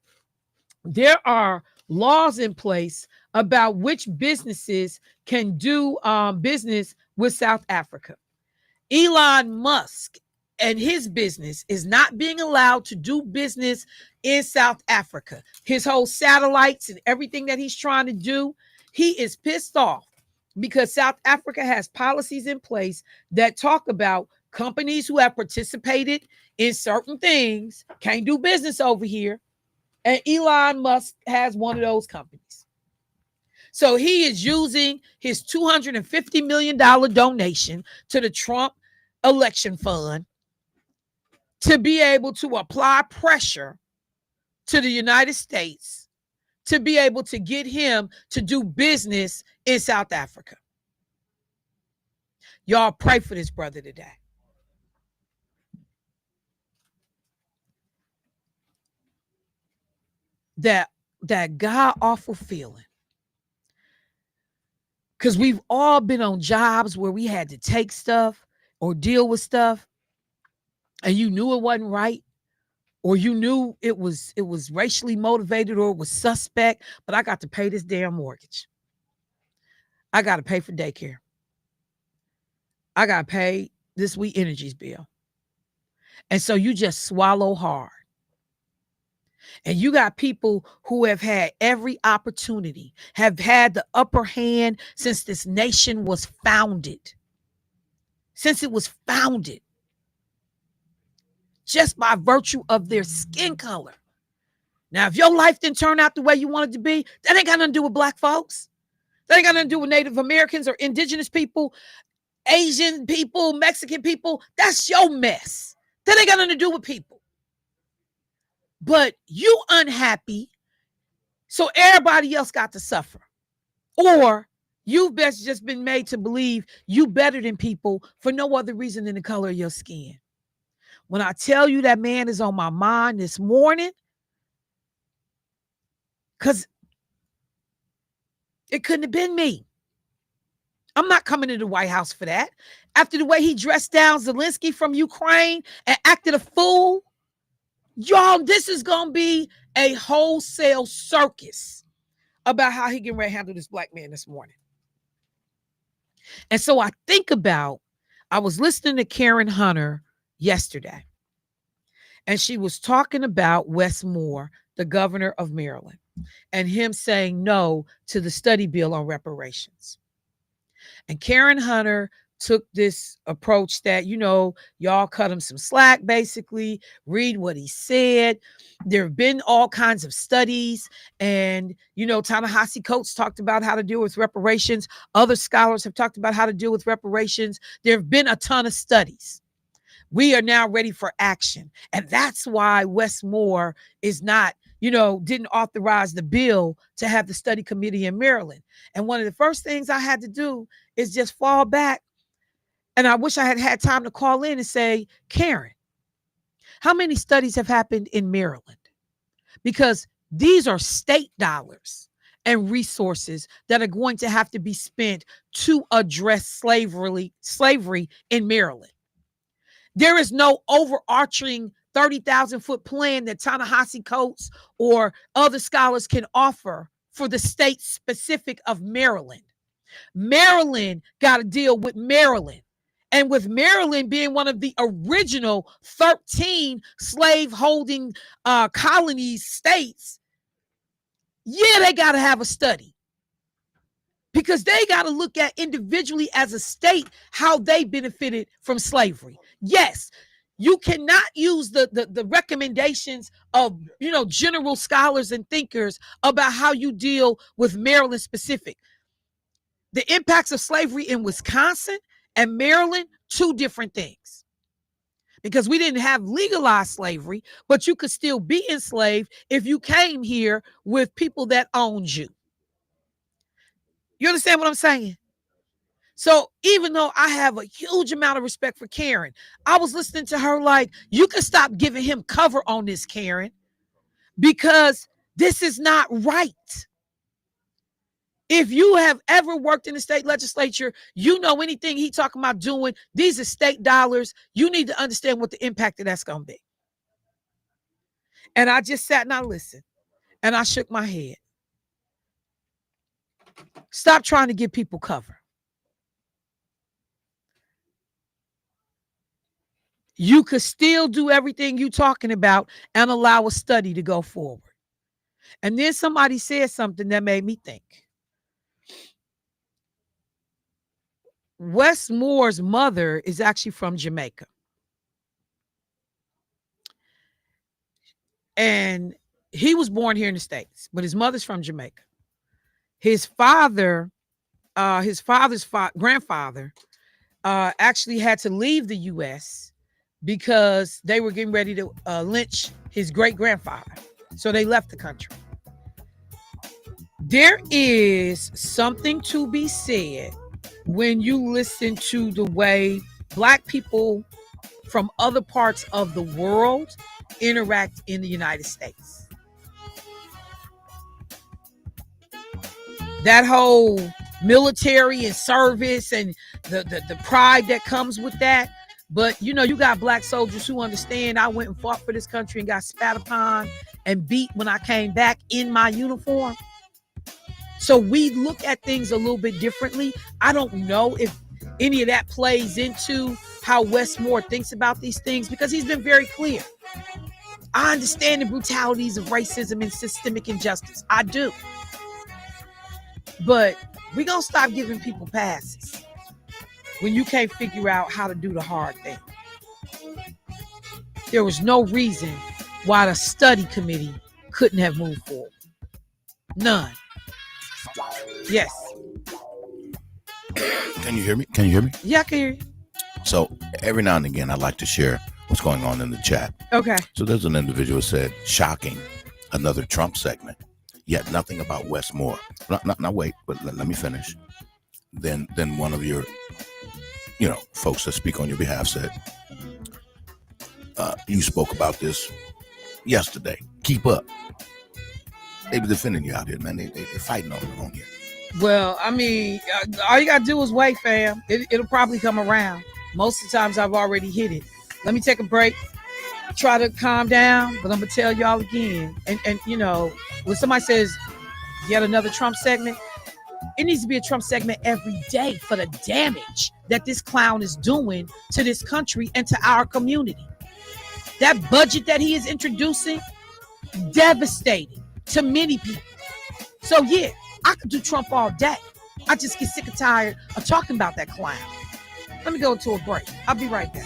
there are laws in place about which businesses can do business with South Africa. Elon Musk and his business is not being allowed to do business in South Africa. His whole satellites and everything that he's trying to do, he is pissed off because South Africa has policies in place that talk about companies who have participated in certain things can't do business over here. And Elon Musk has one of those companies. So he is using his $250 million donation to the Trump election fund to be able to apply pressure to the United States to be able to get him to do business in South Africa. Y'all pray for this brother today. That god awful feeling. Because we've all been on jobs where we had to take stuff or deal with stuff and you knew it wasn't right, or you knew it was racially motivated or it was suspect, but I got to pay this damn mortgage. I got to pay for daycare. I got to pay this We Energies bill. And so you just swallow hard. And you got people who have had every opportunity, have had the upper hand since this nation was founded. Since it was founded. Just by virtue of their skin color. Now, if your life didn't turn out the way you wanted to be, that ain't got nothing to do with black folks. That ain't got nothing to do with Native Americans or indigenous people, Asian people, Mexican people. That's your mess. That ain't got nothing to do with people. But you unhappy, so everybody else got to suffer. Or you've just been made to believe you better than people for no other reason than the color of your skin. When I tell you that man is on my mind this morning, because it couldn't have been me. I'm not coming to the White House for that. After the way he dressed down Zelensky from Ukraine and acted a fool, y'all, this is going to be a wholesale circus about how he can handle this black man this morning. And so I was listening to Karen Hunter yesterday, and she was talking about Wes Moore, the governor of Maryland, and him saying no to the study bill on reparations. And Karen Hunter took this approach that, y'all cut him some slack, basically, read what he said. There have been all kinds of studies, and, Ta-Nehisi Coates talked about how to deal with reparations. Other scholars have talked about how to deal with reparations. There have been a ton of studies. We are now ready for action. And that's why Wes Moore is not, didn't authorize the bill to have the study committee in Maryland. And one of the first things I had to do is just fall back. And I wish I had had time to call in and say, Karen, how many studies have happened in Maryland? Because these are state dollars and resources that are going to have to be spent to address slavery in Maryland. There is no overarching 30,000-foot plan that Ta-Nehisi Coates or other scholars can offer for the state specific of Maryland. Maryland got to deal with Maryland. And with Maryland being one of the original 13 slave-holding colonies, states, they got to have a study. Because they got to look at individually as a state how they benefited from slavery. Yes, you cannot use the recommendations of, general scholars and thinkers about how you deal with Maryland specific. The impacts of slavery in Wisconsin and Maryland, two different things. Because we didn't have legalized slavery, but you could still be enslaved if you came here with people that owned you. You understand what I'm saying? So even though I have a huge amount of respect for Karen, I was listening to her like, you can stop giving him cover on this, Karen, because this is not right. If you have ever worked in the state legislature, you know anything he talking about doing, these are state dollars. You need to understand what the impact of that's going to be. And I just sat and I listened and I shook my head. Stop trying to give people cover. You could still do everything you're talking about and allow a study to go forward. And then somebody said something that made me think. Wes Moore's mother is actually from Jamaica. And he was born here in the States, but his mother's from Jamaica. His father's grandfather actually had to leave the U.S. because they were getting ready to lynch his great-grandfather. So they left the country. There is something to be said when you listen to the way Black people from other parts of the world interact in the United States. That whole military and service and the pride that comes with that. But, you got Black soldiers who understand I went and fought for this country and got spat upon and beat when I came back in my uniform. So we look at things a little bit differently. I don't know if any of that plays into how Wes Moore thinks about these things because he's been very clear. I understand the brutalities of racism and systemic injustice. I do. But we're going to stop giving people passes when you can't figure out how to do the hard thing. There was no reason why the study committee couldn't have moved forward. None. Yes. Can you hear me? Can you hear me? Yeah, I can hear you. So every now and again, I like to share what's going on in the chat. Okay. So there's an individual who said, shocking, another Trump segment, yet nothing about Wes Moore. Now wait, but let me finish. Then one of your, folks that speak on your behalf said, you spoke about this yesterday. Keep up. They be defending you out here, man. They're fighting on here. Well, I mean, all you got to do is wait, fam. It'll probably come around. Most of the times I've already hit it. Let me take a break, try to calm down, but I'm going to tell y'all again. And when somebody says yet another Trump segment, it needs to be a Trump segment every day for the damage that this clown is doing to this country and to our community. That budget that he is introducing, devastating to many people. So yeah, I could do Trump all day. I just get sick and tired of talking about that clown. Let me go to a break. I'll be right back.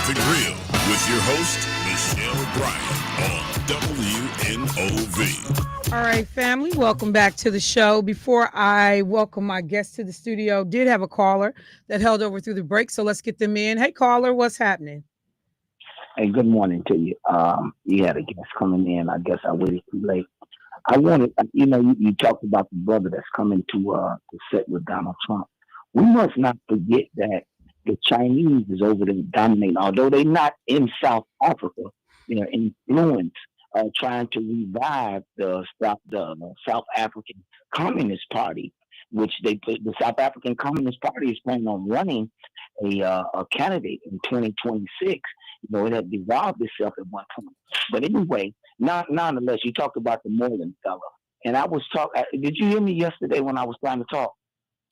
The Grill with your host, Michelle Bryant on WNOV. All right, family, welcome back to the show. Before I welcome my guest to the studio, did have a caller that held over through the break, so let's get them in. Hey, caller, what's happening? Hey, good morning to you. You had a guest coming in. I guess I waited too late. I wanted, you talked about the brother that's coming to sit with Donald Trump. We must not forget that the Chinese is over there dominating, although they're not in South Africa, influence, trying to revive the South African Communist Party, which the South African Communist Party is planning on running a candidate in 2026. It had devolved itself at one point. But anyway, nonetheless, you talked about the Moreland fellow. And I was talking, did you hear me yesterday when I was trying to talk?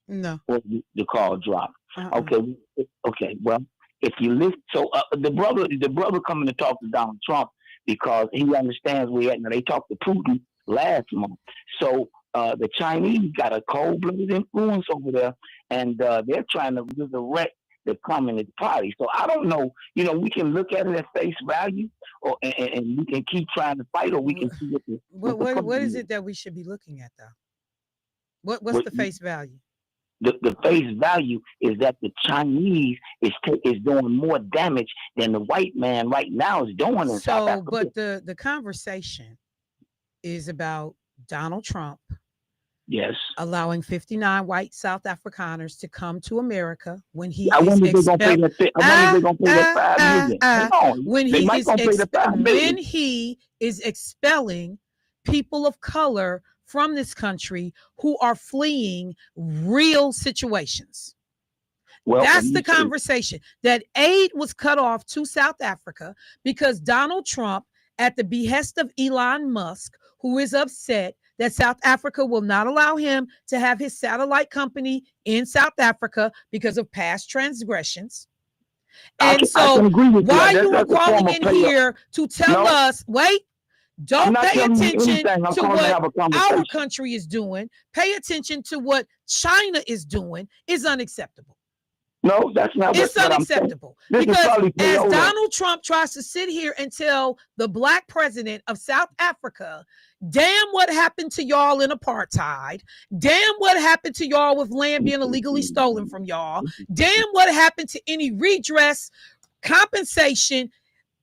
No. Or the call dropped? Uh-uh. Okay. Well, if you listen, so the brother coming to talk to Donald Trump because he understands where at. Now, they talked to Putin last month. So the Chinese got a cold-blooded influence over there, and they're trying to resurrect the Communist Party. So I don't know. We can look at it at face value, and we can keep trying to fight, or we can see what is it that we should be looking at, though? What's the face value? The face value is that the Chinese is doing more damage than the white man right now is doing in South Africa. But the conversation is about Donald Trump. Yes. Allowing 59 white South Afrikaners to come to America when he I wonder is if they're going to pay that $5 million. When he is expelling people of color from this country who are fleeing real situations. Well, that's the conversation. That aid was cut off to South Africa because Donald Trump, at the behest of Elon Musk, who is upset that South Africa will not allow him to have his satellite company in South Africa because of past transgressions. And so why you were calling in here to tell us, wait, don't pay attention to what our country is doing. Pay attention to what China is doing is unacceptable. No, that's not. It's unacceptable because as Donald Trump tries to sit here and tell the black president of South Africa, damn what happened to y'all in apartheid, damn what happened to y'all with land being illegally stolen from y'all, damn what happened to any redress, compensation,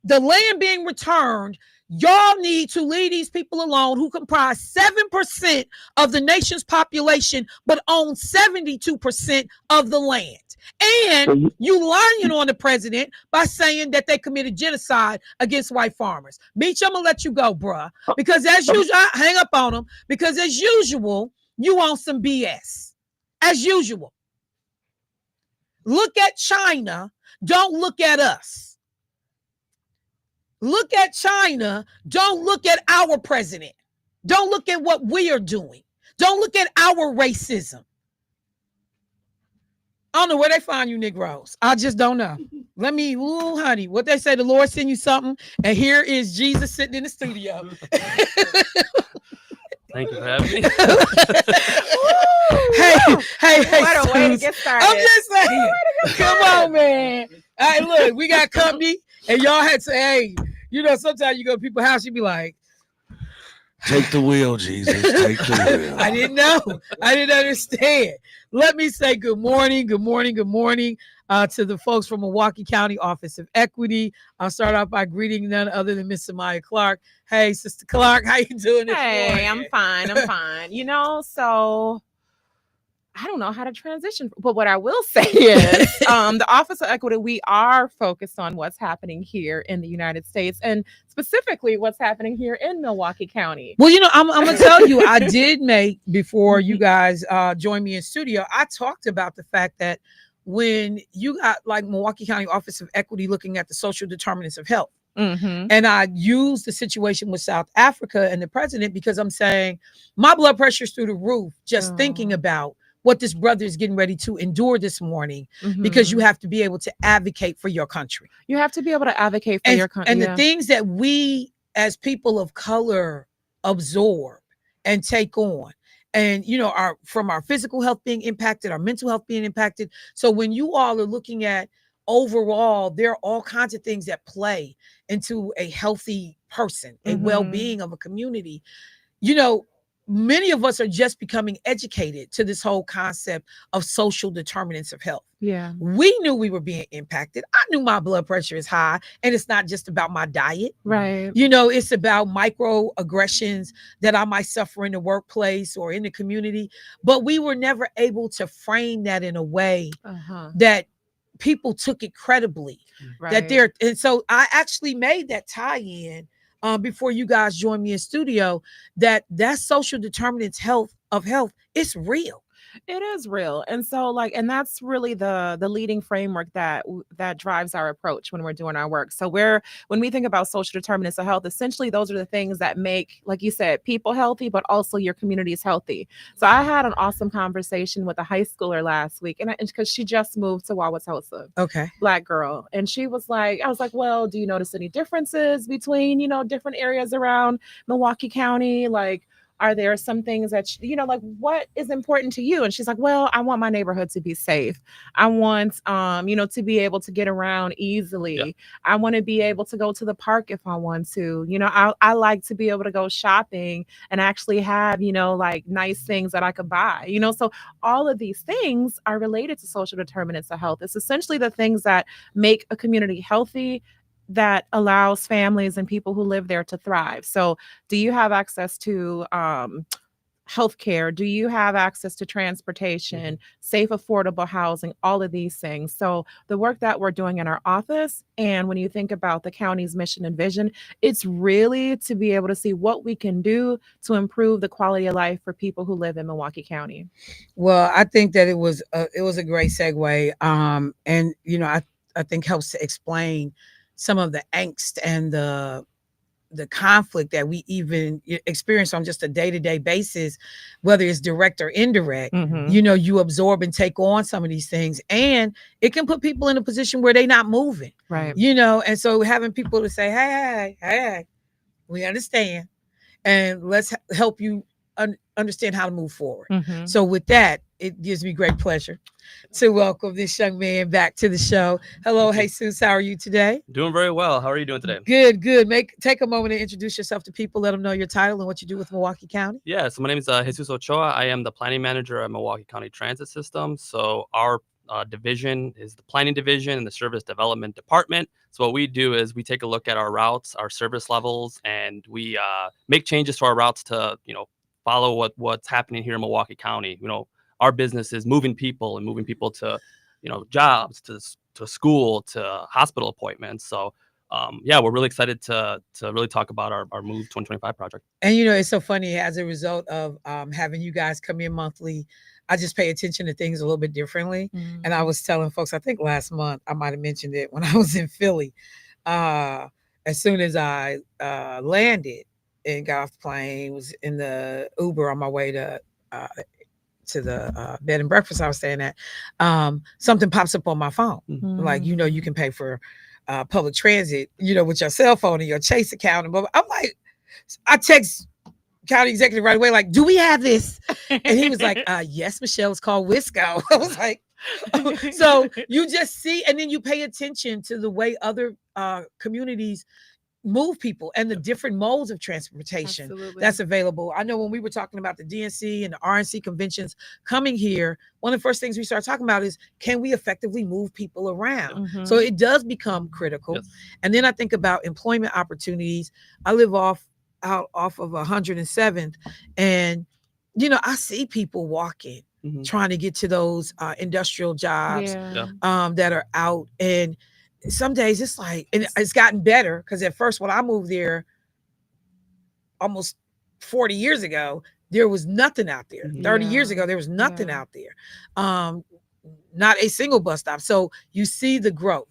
the land being returned. Y'all need to leave these people alone who comprise 7% of the nation's population, but own 72% of the land. And you lying on the president by saying that they committed genocide against white farmers. Meech, I'm going to let you go, bruh. Because as usual, I hang up on him. Because as usual, you on some BS. As usual. Look at China. Don't look at us. Look at China. Don't look at our president. Don't look at what we are doing. Don't look at our racism. I don't know where they find you Negroes. I just don't know. Let me, honey, what they say, the Lord send you something, and here is Jesus sitting in the studio. Thank you for having me. Hey, what a way to get started. I'm just saying, come on, man. Hey, look, we got company, and y'all had to say, hey, sometimes you go to people's house, you be like, take the wheel, Jesus. Take the wheel. I didn't know. I didn't understand. Let me say good morning to the folks from Milwaukee County Office of Equity. I'll start off by greeting none other than Miss Samaya Clark. Hey, Sister Clark, how you doing this morning? Hey, I'm fine. So I don't know how to transition, but what I will say is the Office of Equity, we are focused on what's happening here in the United States and specifically what's happening here in Milwaukee County. Well, I'm going to tell you, I did make, before you guys joined me in studio, I talked about the fact that when you got like Milwaukee County Office of Equity looking at the social determinants of health, and I used the situation with South Africa and the president because I'm saying my blood pressure is through the roof just thinking about what this brother is getting ready to endure this morning, because you have to be able to advocate for your country. You have to be able to advocate for your country. And the things that we as people of color absorb and take on, and from our physical health being impacted, our mental health being impacted. So when you all are looking at overall, there are all kinds of things that play into a healthy person, a well-being of a community. You know, many of us are just becoming educated to this whole concept of social determinants of health. Yeah. We knew we were being impacted. I knew my blood pressure is high, and it's not just about my diet. Right. You know, it's about microaggressions that I might suffer in the workplace or in the community. But we were never able to frame that in a way that people took it credibly. That they're, and so I actually made that tie-in before you guys joined me in studio, that social determinants of health is real. It is real. And so like, and that's really the leading framework that drives our approach when we're doing our work. So when we think about social determinants of health, essentially those are the things that make, like you said, people healthy, but also your community is healthy. So I had an awesome conversation with a high schooler last week, and because she just moved to Wauwatosa. Okay. Black girl. And she was like, I was like, well, do you notice any differences between, different areas around Milwaukee County? Like, are there some things that, like, what is important to you? And she's like, well, I want my neighborhood to be safe. I want, to be able to get around easily. Yeah. I want to be able to go to the park if I want to. I like to be able to go shopping and actually have, like nice things that I could buy. So all of these things are related to social determinants of health. It's essentially the things that make a community healthy, that allows families and people who live there to thrive. So do you have access to healthcare? Do you have access to transportation, safe, affordable housing, all of these things? So the work that we're doing in our office, and when you think about the county's mission and vision, it's really to be able to see what we can do to improve the quality of life for people who live in Milwaukee County. Well, I think that it was a great segue. And I think helps to explain some of the angst and the conflict that we even experience on just a day-to-day basis, whether it's direct or indirect. You absorb and take on some of these things, and it can put people in a position where they're not moving. Right. And so having people to say, hey, we understand, and let's help you understand how to move forward. So with that, it gives me great pleasure to welcome this young man back to the show. Hello, Jesus. How are you today? Doing very well. How are you doing today? Good. Take a moment to introduce yourself to people. Let them know your title and what you do with Milwaukee County. Yeah, so my name is Jesus Ochoa. I am the planning manager at Milwaukee County Transit System. So our division is the planning division and the service development department. So what we do is we take a look at our routes, our service levels, and we make changes to our routes to, follow what's happening here in Milwaukee County. Our business is moving people to, jobs, to school, to hospital appointments. So, we're really excited to really talk about our Move 2025 project. And, it's so funny, as a result of having you guys come in monthly, I just pay attention to things a little bit differently. And I was telling folks, I think last month, I might've mentioned it when I was in Philly. As soon as I landed and got off the plane, was in the Uber on my way to the bed and breakfast I was staying at, something pops up on my phone. Like, you can pay for public transit, with your cell phone and your Chase account. And I'm like, I text county executive right away, like, do we have this? And he was like, yes, Michelle, it's called Wisco. I was like, so you just see, and then you pay attention to the way other communities move people and the different modes of transportation that's available. I know when we were talking about the DNC and the RNC conventions coming here, one of the first things we started talking about is, can we effectively move people around? So it does become critical. And then I think about employment opportunities. I live off of 107th, and I see people walking, trying to get to those industrial jobs that are out. And some days it's like, and it's gotten better, because at first when I moved there almost 40 years ago, there was nothing out there. 30 years ago, there was nothing out there. Not a single bus stop. So you see the growth.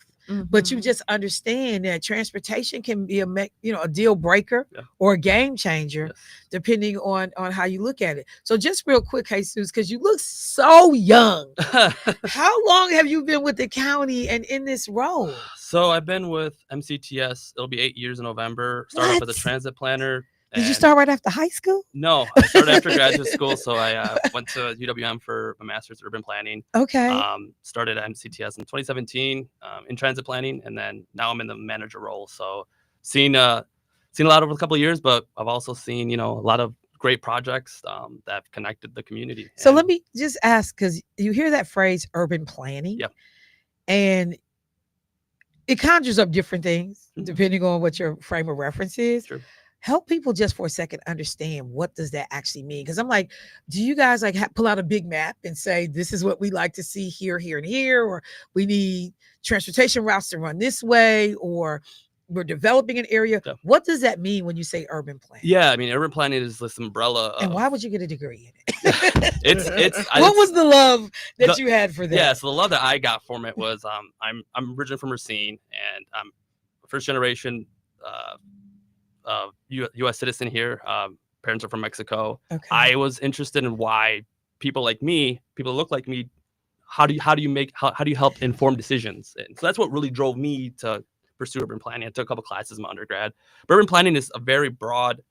But you just understand that transportation can be a deal breaker or a game changer, depending on how you look at it. So just real quick, Jesus, because you look so young. How long have you been with the county and in this role? So I've been with MCTS. It'll be 8 years in November. Started off as a transit planner. Did you start right after high school? No, I started after graduate school. So I went to UWM for a master's in urban planning. Okay. Started at MCTS in 2017 in transit planning, and then now I'm in the manager role. So seen a lot over a couple of years, but I've also seen a lot of great projects that have connected the community. So let me just ask, because you hear that phrase urban planning, Yep. and it conjures up different things depending on what your frame of reference is. Sure. Help people just for a second understand, what does that actually mean? Because I'm like, do you guys like pull out a big map and say, this is what we like to see here, here, and here, or we need transportation routes to run this way, or we're developing an area? Yeah. What does that mean when you say urban planning? Yeah, I mean, urban planning is this umbrella. And why would you get a degree in it? What was the love that you had for that? Yeah, so the love that I got from it was I'm originally from Racine, and I'm first generation U.S. citizen here. Parents are from Mexico. Okay. I was interested in why people like me, people that look like me, how do you help inform decisions? And so that's what really drove me to pursue urban planning. I took a couple classes in my undergrad. But urban planning is a very broad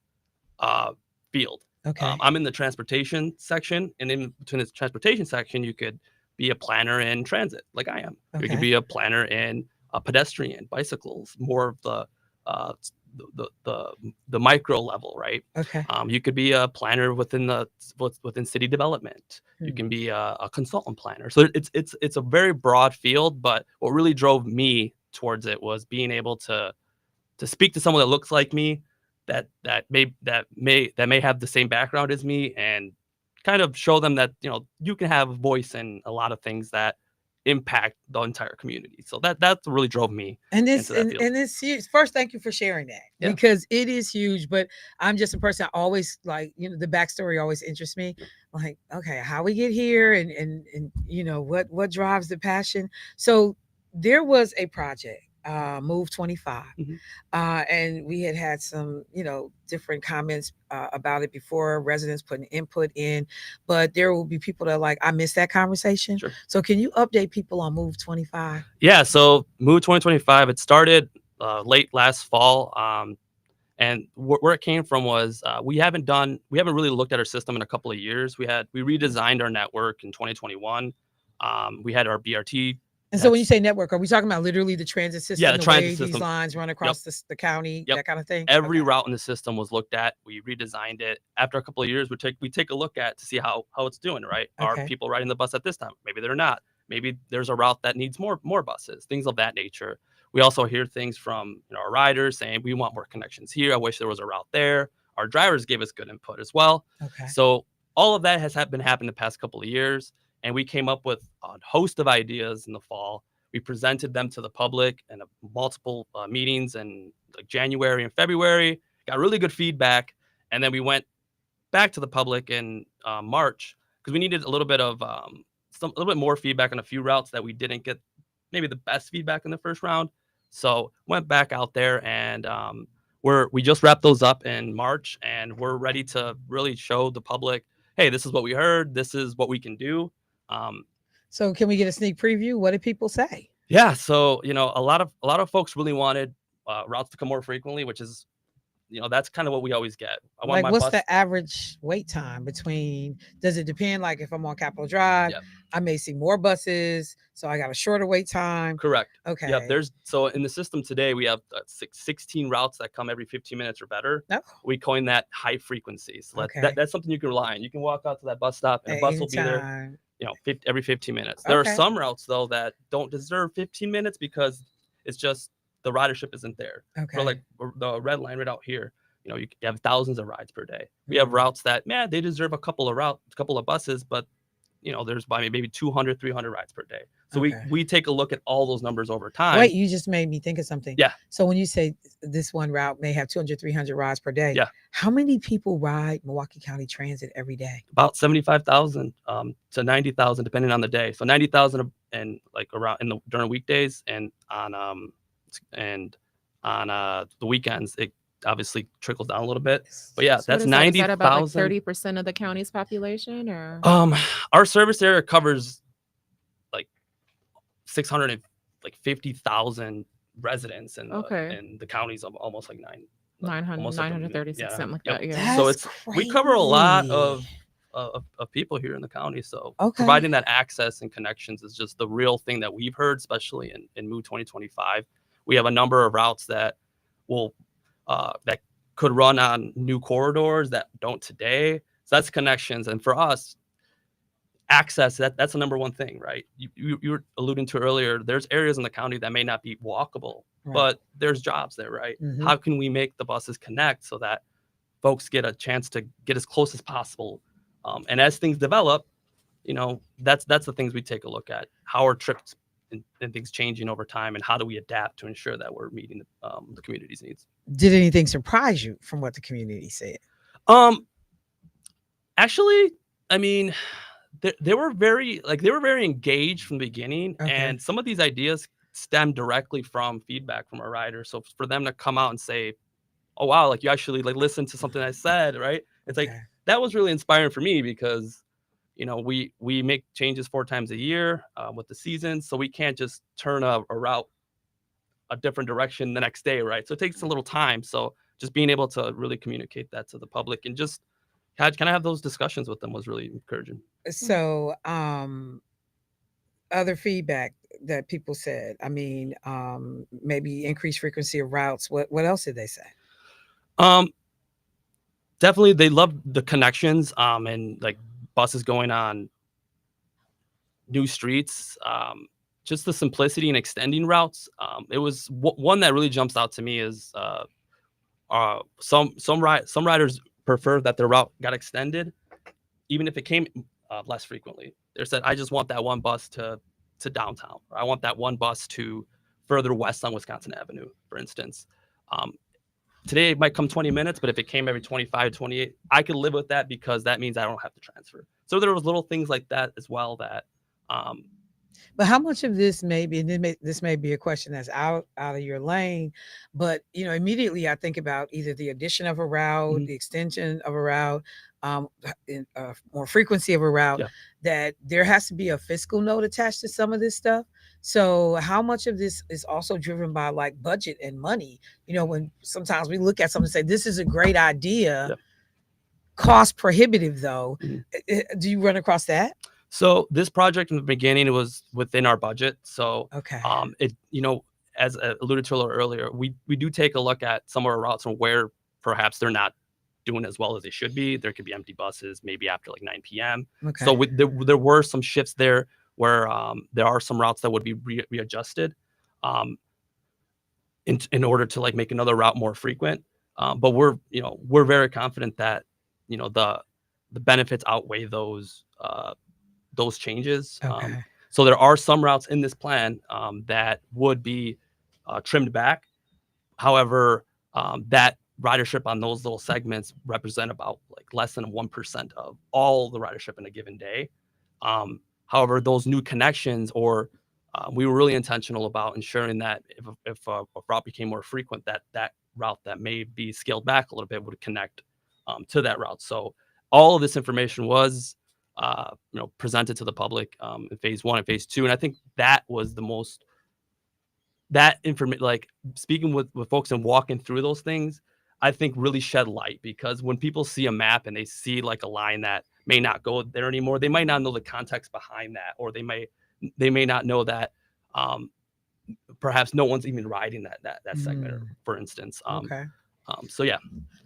field. Okay. I'm in the transportation section, and in between the transportation section, you could be a planner in transit, like I am. Okay. You could be a planner in pedestrian, bicycles, more of the micro level, right? Okay. You could be a planner within city development. You can be a consultant planner. So it's a very broad field. But what really drove me towards it was being able to speak to someone that looks like me, that may have the same background as me, and kind of show them that you can have a voice in a lot of things that impact the entire community. So that really drove me. And this into that field. and this huge. First, thank you for sharing that, because it is huge. But I'm just a person, I always like, the backstory always interests me. Like, okay, how we get here, and what drives the passion. So there was a project, Move 25, and we had some different comments about it before, residents putting input in, but there will be people that are like, I missed that conversation. Sure. So can you update people on Move 25? Yeah, so Move 2025, it started late last fall, and where it came from was we haven't really looked at our system in a couple of years. We redesigned our network in 2021. We had our BRT. And so when you say network, are we talking about literally the transit system? Yeah, the transit way system. These lines run across the county, that kind of thing? Every route in the system was looked at. We redesigned it. After a couple of years, we take a look at to see how it's doing, right? Okay. Are people riding the bus at this time? Maybe they're not. Maybe there's a route that needs more buses, things of that nature. We also hear things from our riders saying, we want more connections here. I wish there was a route there. Our drivers gave us good input as well. Okay. So all of that has been happening the past couple of years, and we came up with a host of ideas in the fall. We presented them to the public in multiple meetings in January and February, got really good feedback. And then we went back to the public in March, because we needed a little bit more feedback on a few routes that we didn't get maybe the best feedback in the first round. So went back out there, and we just wrapped those up in March, and we're ready to really show the public, hey, this is what we heard. This is what we can do. So can we get a sneak preview? What did people say? Yeah, so a lot of folks really wanted routes to come more frequently, which is, that's kind of what we always get. What's the average wait time between? Does it depend? Like if I'm on Capitol Drive, I may see more buses, so I got a shorter wait time. Correct. Okay. Yeah, so in the system today, we have 16 routes that come every 15 minutes or better. Oh. We coin that high frequency. So Okay. that's something you can rely on. You can walk out to that bus stop, and a bus will be there. 50, every 15 minutes. There Okay. are some routes though that don't deserve 15 minutes because it's just the ridership isn't there. Okay. So like the red line right out here, you have thousands of rides per day. We have routes that, they deserve a couple of buses, but there's maybe 200, 300 rides per day. So Okay. we take a look at all those numbers over time. Wait, you just made me think of something. Yeah. So when you say this one route may have 200, 300 rides per day, how many people ride Milwaukee County Transit every day? About 75,000 to 90,000, depending on the day. So 90,000 and during weekdays, and on the weekends, it obviously trickles down a little bit. But yeah, that's 90,000. Is that about 30% of the county's population, or? Our service area covers 650,000 residents, and the county's almost 9 almost like 936, something like that. Yeah. That's so we cover a lot crazy. of people here in the county. So Okay. providing that access and connections is just the real thing that we've heard, especially in Move 2025. We have a number of routes that will that could run on new corridors that don't today. So that's connections, and for us, access, that's the number one thing, right? You were alluding to earlier, there's areas in the county that may not be walkable, Right. but there's jobs there, right? Mhm. How can we make the buses connect so that folks get a chance to get as close as possible? And as things develop, that's the things we take a look at. How are trips and things changing over time, and how do we adapt to ensure that we're meeting the community's needs? Did anything surprise you from what the community said? Actually, I mean, they were very engaged from the beginning, Okay. and some of these ideas stem directly from feedback from our riders. So for them to come out and say, "Oh wow, like you actually like listened to something I said," right? It's like Okay. that was really inspiring for me because we make changes 4 times a year with the season, so we can't just turn a route a different direction the next day, right? So it takes a little time. So just being able to really communicate that to the public and just kind of have those discussions with them was really encouraging. So, other feedback that people said. I mean, maybe increased frequency of routes. What else did they say? Definitely, they love the connections and like buses going on new streets. Just the simplicity and extending routes. It was one that really jumps out to me is some riders prefer that their route got extended, even if it came less frequently. They said, "I just want that one bus to downtown, or I want that one bus to further west on Wisconsin Avenue," for instance. Today it might come 20 minutes, but if it came every 25, 28, I could live with that because that means I don't have to transfer. So there was little things like that as well that. But how much of this maybe, and this may be a question that's out of your lane, but immediately I think about either the addition of a route, the extension of a route, more frequency of a route, that there has to be a fiscal note attached to some of this stuff. So how much of this is also driven by like budget and money? When sometimes we look at something and say, this is a great idea, cost prohibitive though. Do you run across that? So this project in the beginning, it was within our budget. So okay, it as alluded to a little earlier, we do take a look at some of our routes and where perhaps they're not doing as well as they should be. There could be empty buses maybe after like 9 p.m. Okay. So there were some shifts there where there are some routes that would be readjusted in order to like make another route more frequent. But we're very confident that the benefits outweigh those changes. Okay. So there are some routes in this plan that would be trimmed back. However, that ridership on those little segments represent about like less than 1% of all the ridership in a given day. However, those new connections, or we were really intentional about ensuring that if a route became more frequent, that route that may be scaled back a little bit would connect to that route. So all of this information was presented to the public in phase 1 and phase 2. And I think that was the most, that information, like speaking with folks and walking through those things, I think really shed light, because when people see a map and they see like a line that may not go there anymore, they might not know the context behind that, or they may not know that perhaps no one's even riding that segment, for instance. Okay. So yeah.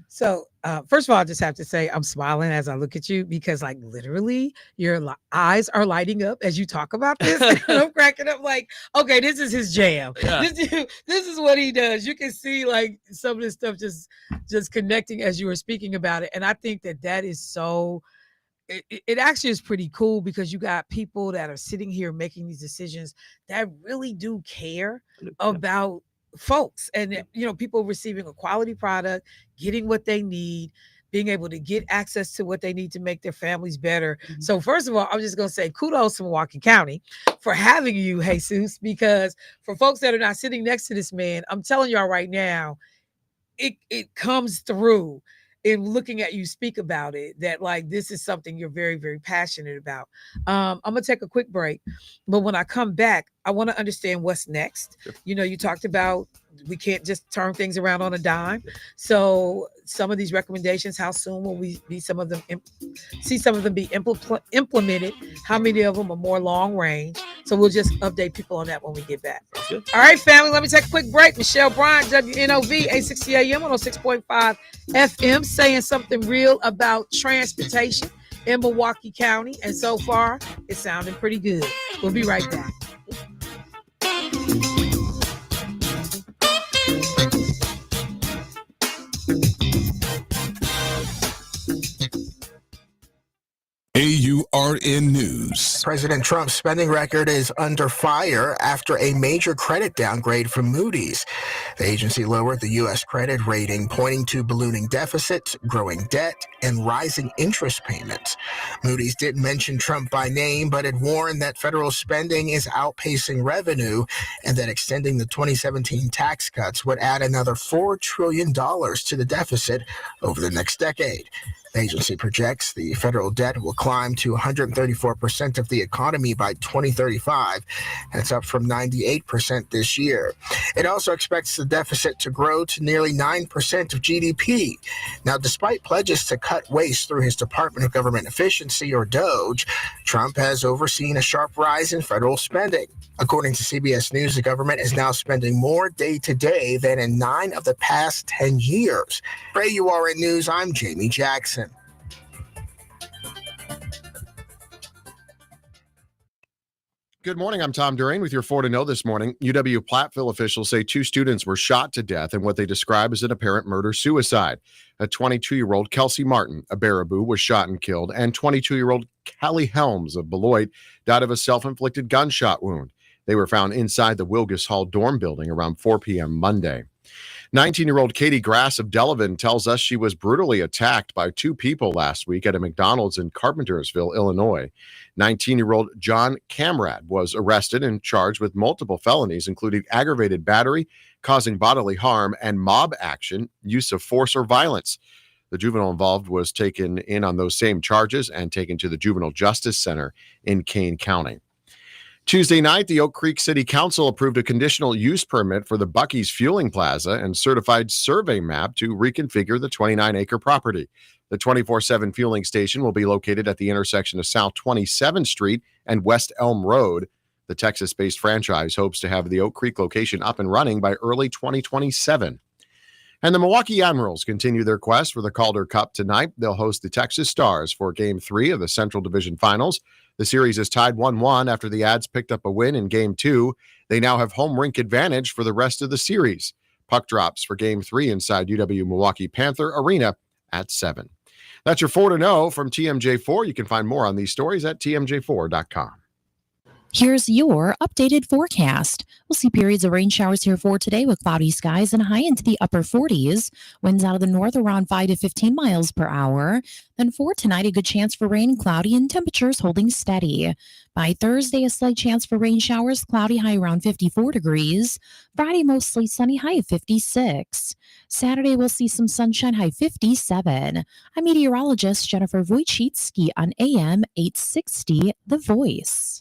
So first of all, I just have to say I'm smiling as I look at you, because like literally your eyes are lighting up as you talk about this. And I'm cracking up like, okay, this is his jam. Yeah. This is what he does. You can see like some of this stuff just connecting as you were speaking about it. And I think that is so, it actually is pretty cool, because you got people that are sitting here making these decisions that really do care about folks, and people receiving a quality product, getting what they need, being able to get access to what they need to make their families better. So first of all, I'm just going to say kudos to Milwaukee County for having you, Jesus, because for folks that are not sitting next to this man, I'm telling y'all right now, it comes through in looking at you speak about it, that like this is something you're very, very passionate about. I'm gonna take a quick break, but when I come back, I want to understand what's next. You talked about we can't just turn things around on a dime. So some of these recommendations, how soon will we see some of them be implemented? How many of them are more long range? So we'll just update people on that when we get back. All right, family, let me take a quick break. Michelle Bryant, WNOV, 860 AM, 106.5 FM, saying something real about transportation in Milwaukee County. And so far, it's sounding pretty good. We'll be right back. AURN News. President Trump's spending record is under fire after a major credit downgrade from Moody's. The agency lowered the U.S. credit rating, pointing to ballooning deficits, growing debt, and rising interest payments. Moody's didn't mention Trump by name, but it warned that federal spending is outpacing revenue and that extending the 2017 tax cuts would add another $4 trillion to the deficit over the next decade. The agency projects the federal debt will climb to 134% of the economy by 2035. That's up from 98% this year. It also expects the deficit to grow to nearly 9% of GDP. Now, despite pledges to cut waste through his Department of Government Efficiency, or DOGE, Trump has overseen a sharp rise in federal spending. According to CBS News, the government is now spending more day to day than in 9 of the past 10 years. For AURN News, I'm Jamie Jackson. Good morning. I'm Tom Durain with your 4 to Know this morning. UW-Platteville officials say 2 students were shot to death in what they describe as an apparent murder-suicide. A 22-year-old Kelsey Martin, a Baraboo, was shot and killed, and 22-year-old Callie Helms of Beloit died of a self-inflicted gunshot wound. They were found inside the Wilgus Hall dorm building around 4 p.m. Monday. 19-year-old Katie Grass of Delavan tells us she was brutally attacked by 2 people last week at a McDonald's in Carpentersville, Illinois. 19-year-old John Camrad was arrested and charged with multiple felonies, including aggravated battery, causing bodily harm, and mob action, use of force or violence. The juvenile involved was taken in on those same charges and taken to the Juvenile Justice Center in Kane County. Tuesday night, the Oak Creek City Council approved a conditional use permit for the Buc-ee's Fueling Plaza and certified survey map to reconfigure the 29-acre property. The 24/7 fueling station will be located at the intersection of South 27th Street and West Elm Road. The Texas-based franchise hopes to have the Oak Creek location up and running by early 2027. And the Milwaukee Admirals continue their quest for the Calder Cup tonight. They'll host the Texas Stars for Game 3 of the Central Division Finals. The series is tied 1-1 after the Ads picked up a win in Game 2. They now have home rink advantage for the rest of the series. Puck drops for Game 3 inside UW-Milwaukee Panther Arena at 7. That's your 4 to Know from TMJ4. You can find more on these stories at tmj4.com. Here's your updated forecast. We'll see periods of rain showers here for today with cloudy skies and a high into the upper 40s. Winds out of the north around 5 to 15 miles per hour. Then for tonight, a good chance for rain and cloudy and temperatures holding steady. By Thursday, a slight chance for rain showers, cloudy, high around 54 degrees. Friday, mostly sunny, high of 56. Saturday, we'll see some sunshine, high 57. I'm meteorologist Jennifer Wojcicki on AM 860, The Voice.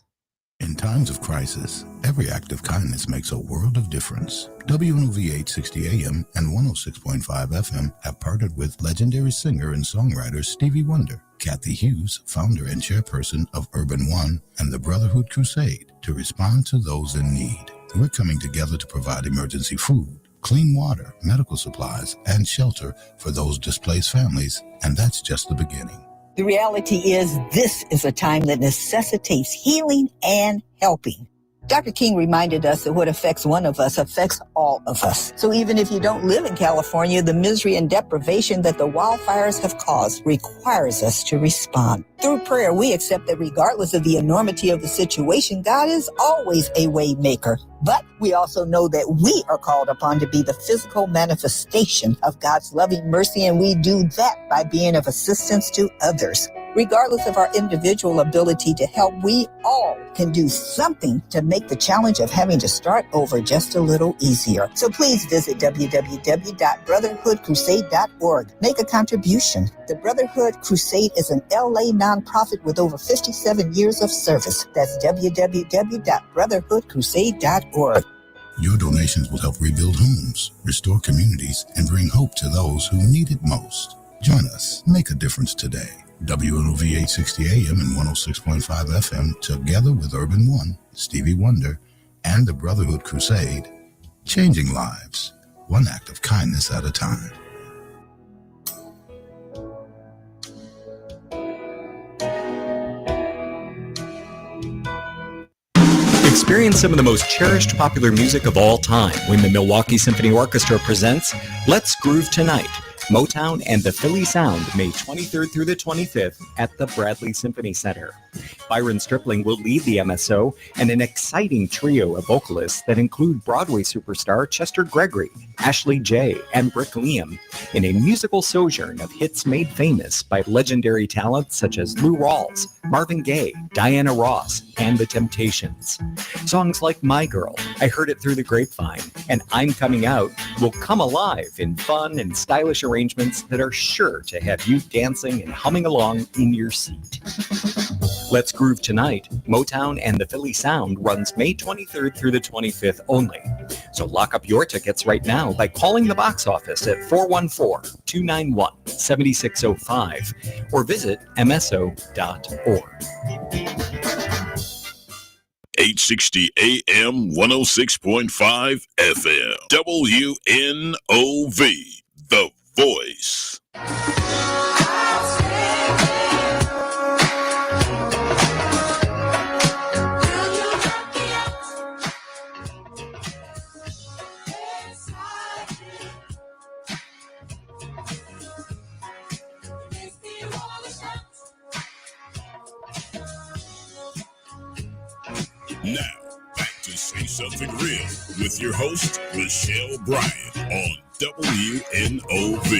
In times of crisis, every act of kindness makes a world of difference. WNOV 860 AM and 106.5 FM have partnered with legendary singer and songwriter Stevie Wonder, Kathy Hughes, founder and chairperson of Urban One, and the Brotherhood Crusade to respond to those in need. We're coming together to provide emergency food, clean water, medical supplies, and shelter for those displaced families, and that's just the beginning. The reality is this is a time that necessitates healing and helping. Dr. King reminded us that what affects one of us affects all of us. So even if you don't live in California, the misery and deprivation that the wildfires have caused requires us to respond. Through prayer, we accept that regardless of the enormity of the situation, God is always a way maker. But we also know that we are called upon to be the physical manifestation of God's loving mercy, and we do that by being of assistance to others. Regardless of our individual ability to help, we all can do something to make the challenge of having to start over just a little easier. So please visit www.brotherhoodcrusade.org. Make a contribution. The Brotherhood Crusade is an LA nonprofit with over 57 years of service. That's www.brotherhoodcrusade.org. Your donations will help rebuild homes, restore communities, and bring hope to those who need it most. Join us. Make a difference today. WNOV 860 AM and 106.5 FM, together with Urban One, Stevie Wonder, and the Brotherhood Crusade, changing lives, one act of kindness at a time. Experience some of the most cherished popular music of all time when the Milwaukee Symphony Orchestra presents Let's Groove Tonight, Motown and the Philly Sound, May 23rd through the 25th at the Bradley Symphony Center. Byron Stripling will lead the MSO and an exciting trio of vocalists that include Broadway superstar Chester Gregory, Ashley J., and Brick Liam in a musical sojourn of hits made famous by legendary talents such as Lou Rawls, Marvin Gaye, Diana Ross, and The Temptations. Songs like My Girl, I Heard It Through the Grapevine, and I'm Coming Out will come alive in fun and stylish arrangements that are sure to have you dancing and humming along in your seat. Let's Groove Tonight, Motown and the Philly Sound runs May 23rd through the 25th only. So lock up your tickets right now by calling the box office at 414-291-7605 or visit mso.org. 860 AM, 106.5 FM. WNOV, The Voice. Now, back to Say Something Real with your host, Michelle Bryant on WNOV.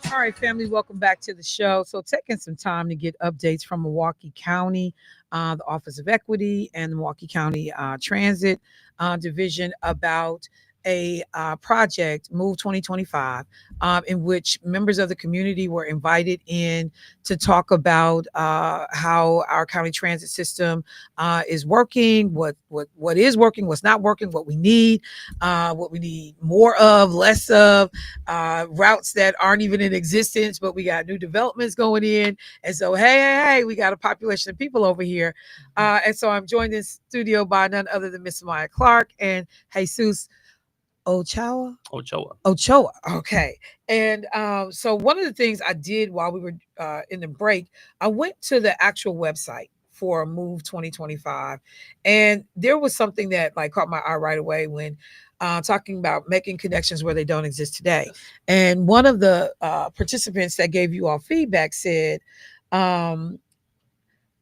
All right, family, welcome back to the show. So taking some time to get updates from Milwaukee County, the Office of Equity and the Milwaukee County Transit Division about a project, Move 2025, in which members of the community were invited in to talk about how our county transit system is working, what is working, what's not working, what we need more of, less of, routes that aren't even in existence, but we got new developments going in. And so, hey, we got a population of people over here. And so I'm joined in studio by none other than Miss Maya Clark and Jesus Ochoa. Okay. And so one of the things I did while we were in the break, I went to the actual website for Move 2025. And there was something that like caught my eye right away when talking about making connections where they don't exist today. Yes. And one of the participants that gave you all feedback said, when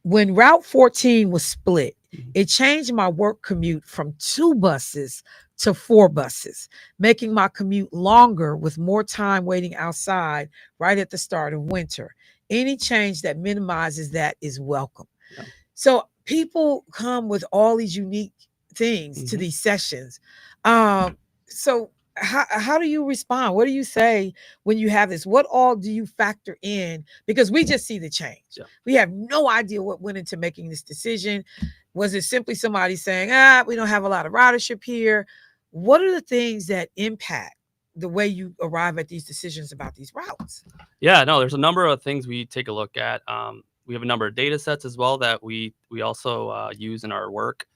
Route 14 was split, it changed my work commute from 2 buses to 4 buses, making my commute longer with more time waiting outside right at the start of winter. Any change that minimizes that is welcome. Yeah. So people come with all these unique things to these sessions. So how do you respond? What do you say when you have this? What all do you factor in? Because we just see the change. Yeah. We have no idea what went into making this decision. Was it simply somebody saying, we don't have a lot of ridership here? What are the things that impact the way you arrive at these decisions about these routes? Yeah, no, there's a number of things we take a look at. We have a number of data sets as well that we also use in our work.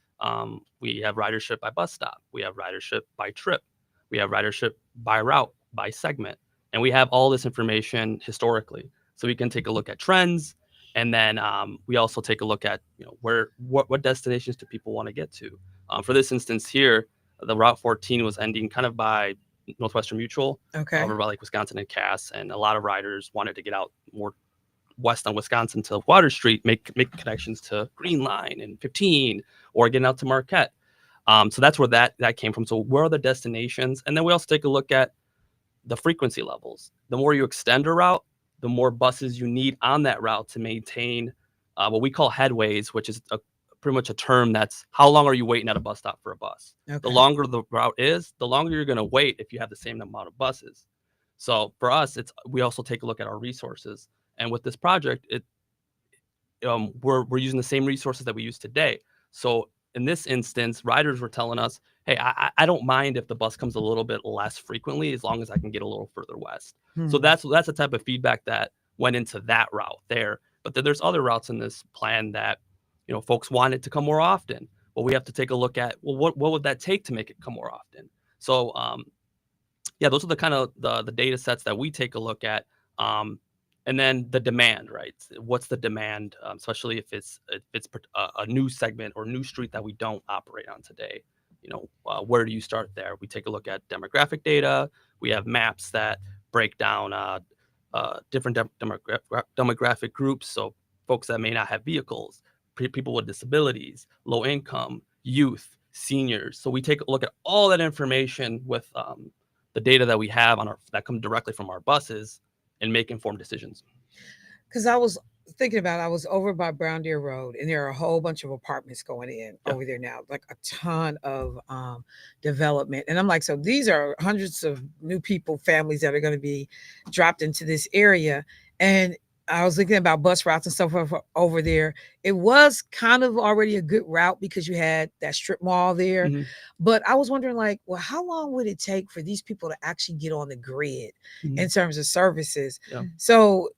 We have ridership by bus stop. We have ridership by trip. We have ridership by route, by segment. And we have all this information historically. So we can take a look at trends. And then we also take a look at, what destinations do people want to get to? For this instance here, the Route 14 was ending kind of by Northwestern Mutual, over by like Wisconsin and Cass. And a lot of riders wanted to get out more west on Wisconsin to Water Street, make connections to Green Line and 15, or getting out to Marquette. So that's where that came from. So where are the destinations? And then we also take a look at the frequency levels. The more you extend a route, the more buses you need on that route to maintain what we call headways, which is pretty much a term that's how long are you waiting at a bus stop for a bus. Okay. The longer the route is, the longer you're going to wait if you have the same amount of buses. So for us, we also take a look at our resources. And with this project, we're using the same resources that we use today. So in this instance, riders were telling us, hey, I don't mind if the bus comes a little bit less frequently as long as I can get a little further west. So that's the type of feedback that went into that route there. But then there's other routes in this plan that, folks wanted to come more often. Well, we have to take a look at, well, what would that take to make it come more often? So, those are the kind of the data sets that we take a look at. And then the demand, right? What's the demand, especially if it's a new segment or new street that we don't operate on today? Where do you start there? We take a look at demographic data. We have maps that break down different demographic groups. So folks that may not have vehicles, people with disabilities, low income, youth, seniors. So we take a look at all that information with the data that we have that come directly from our buses and make informed decisions. Because I was thinking about I was over by Brown Deer Road, and there are a whole bunch of apartments going in over there now, like a ton of development. And I'm like, so these are hundreds of new people, families that are going to be dropped into this area. And I was thinking about bus routes and stuff over there. It was kind of already a good route because you had that strip mall there. But I was wondering, like, well, how long would it take for these people to actually get on the grid in terms of services? So,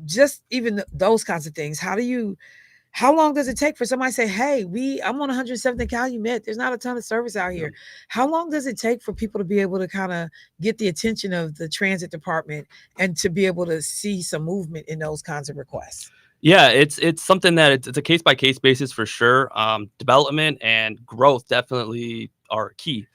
just even those kinds of things. How long does it take for somebody to say, hey, I'm on 107th Calumet. There's not a ton of service out here. How long does it take for people to be able to kind of get the attention of the transit department and to be able to see some movement in those kinds of requests? Yeah, it's something that it's a case by case basis for sure. Development and growth definitely are key.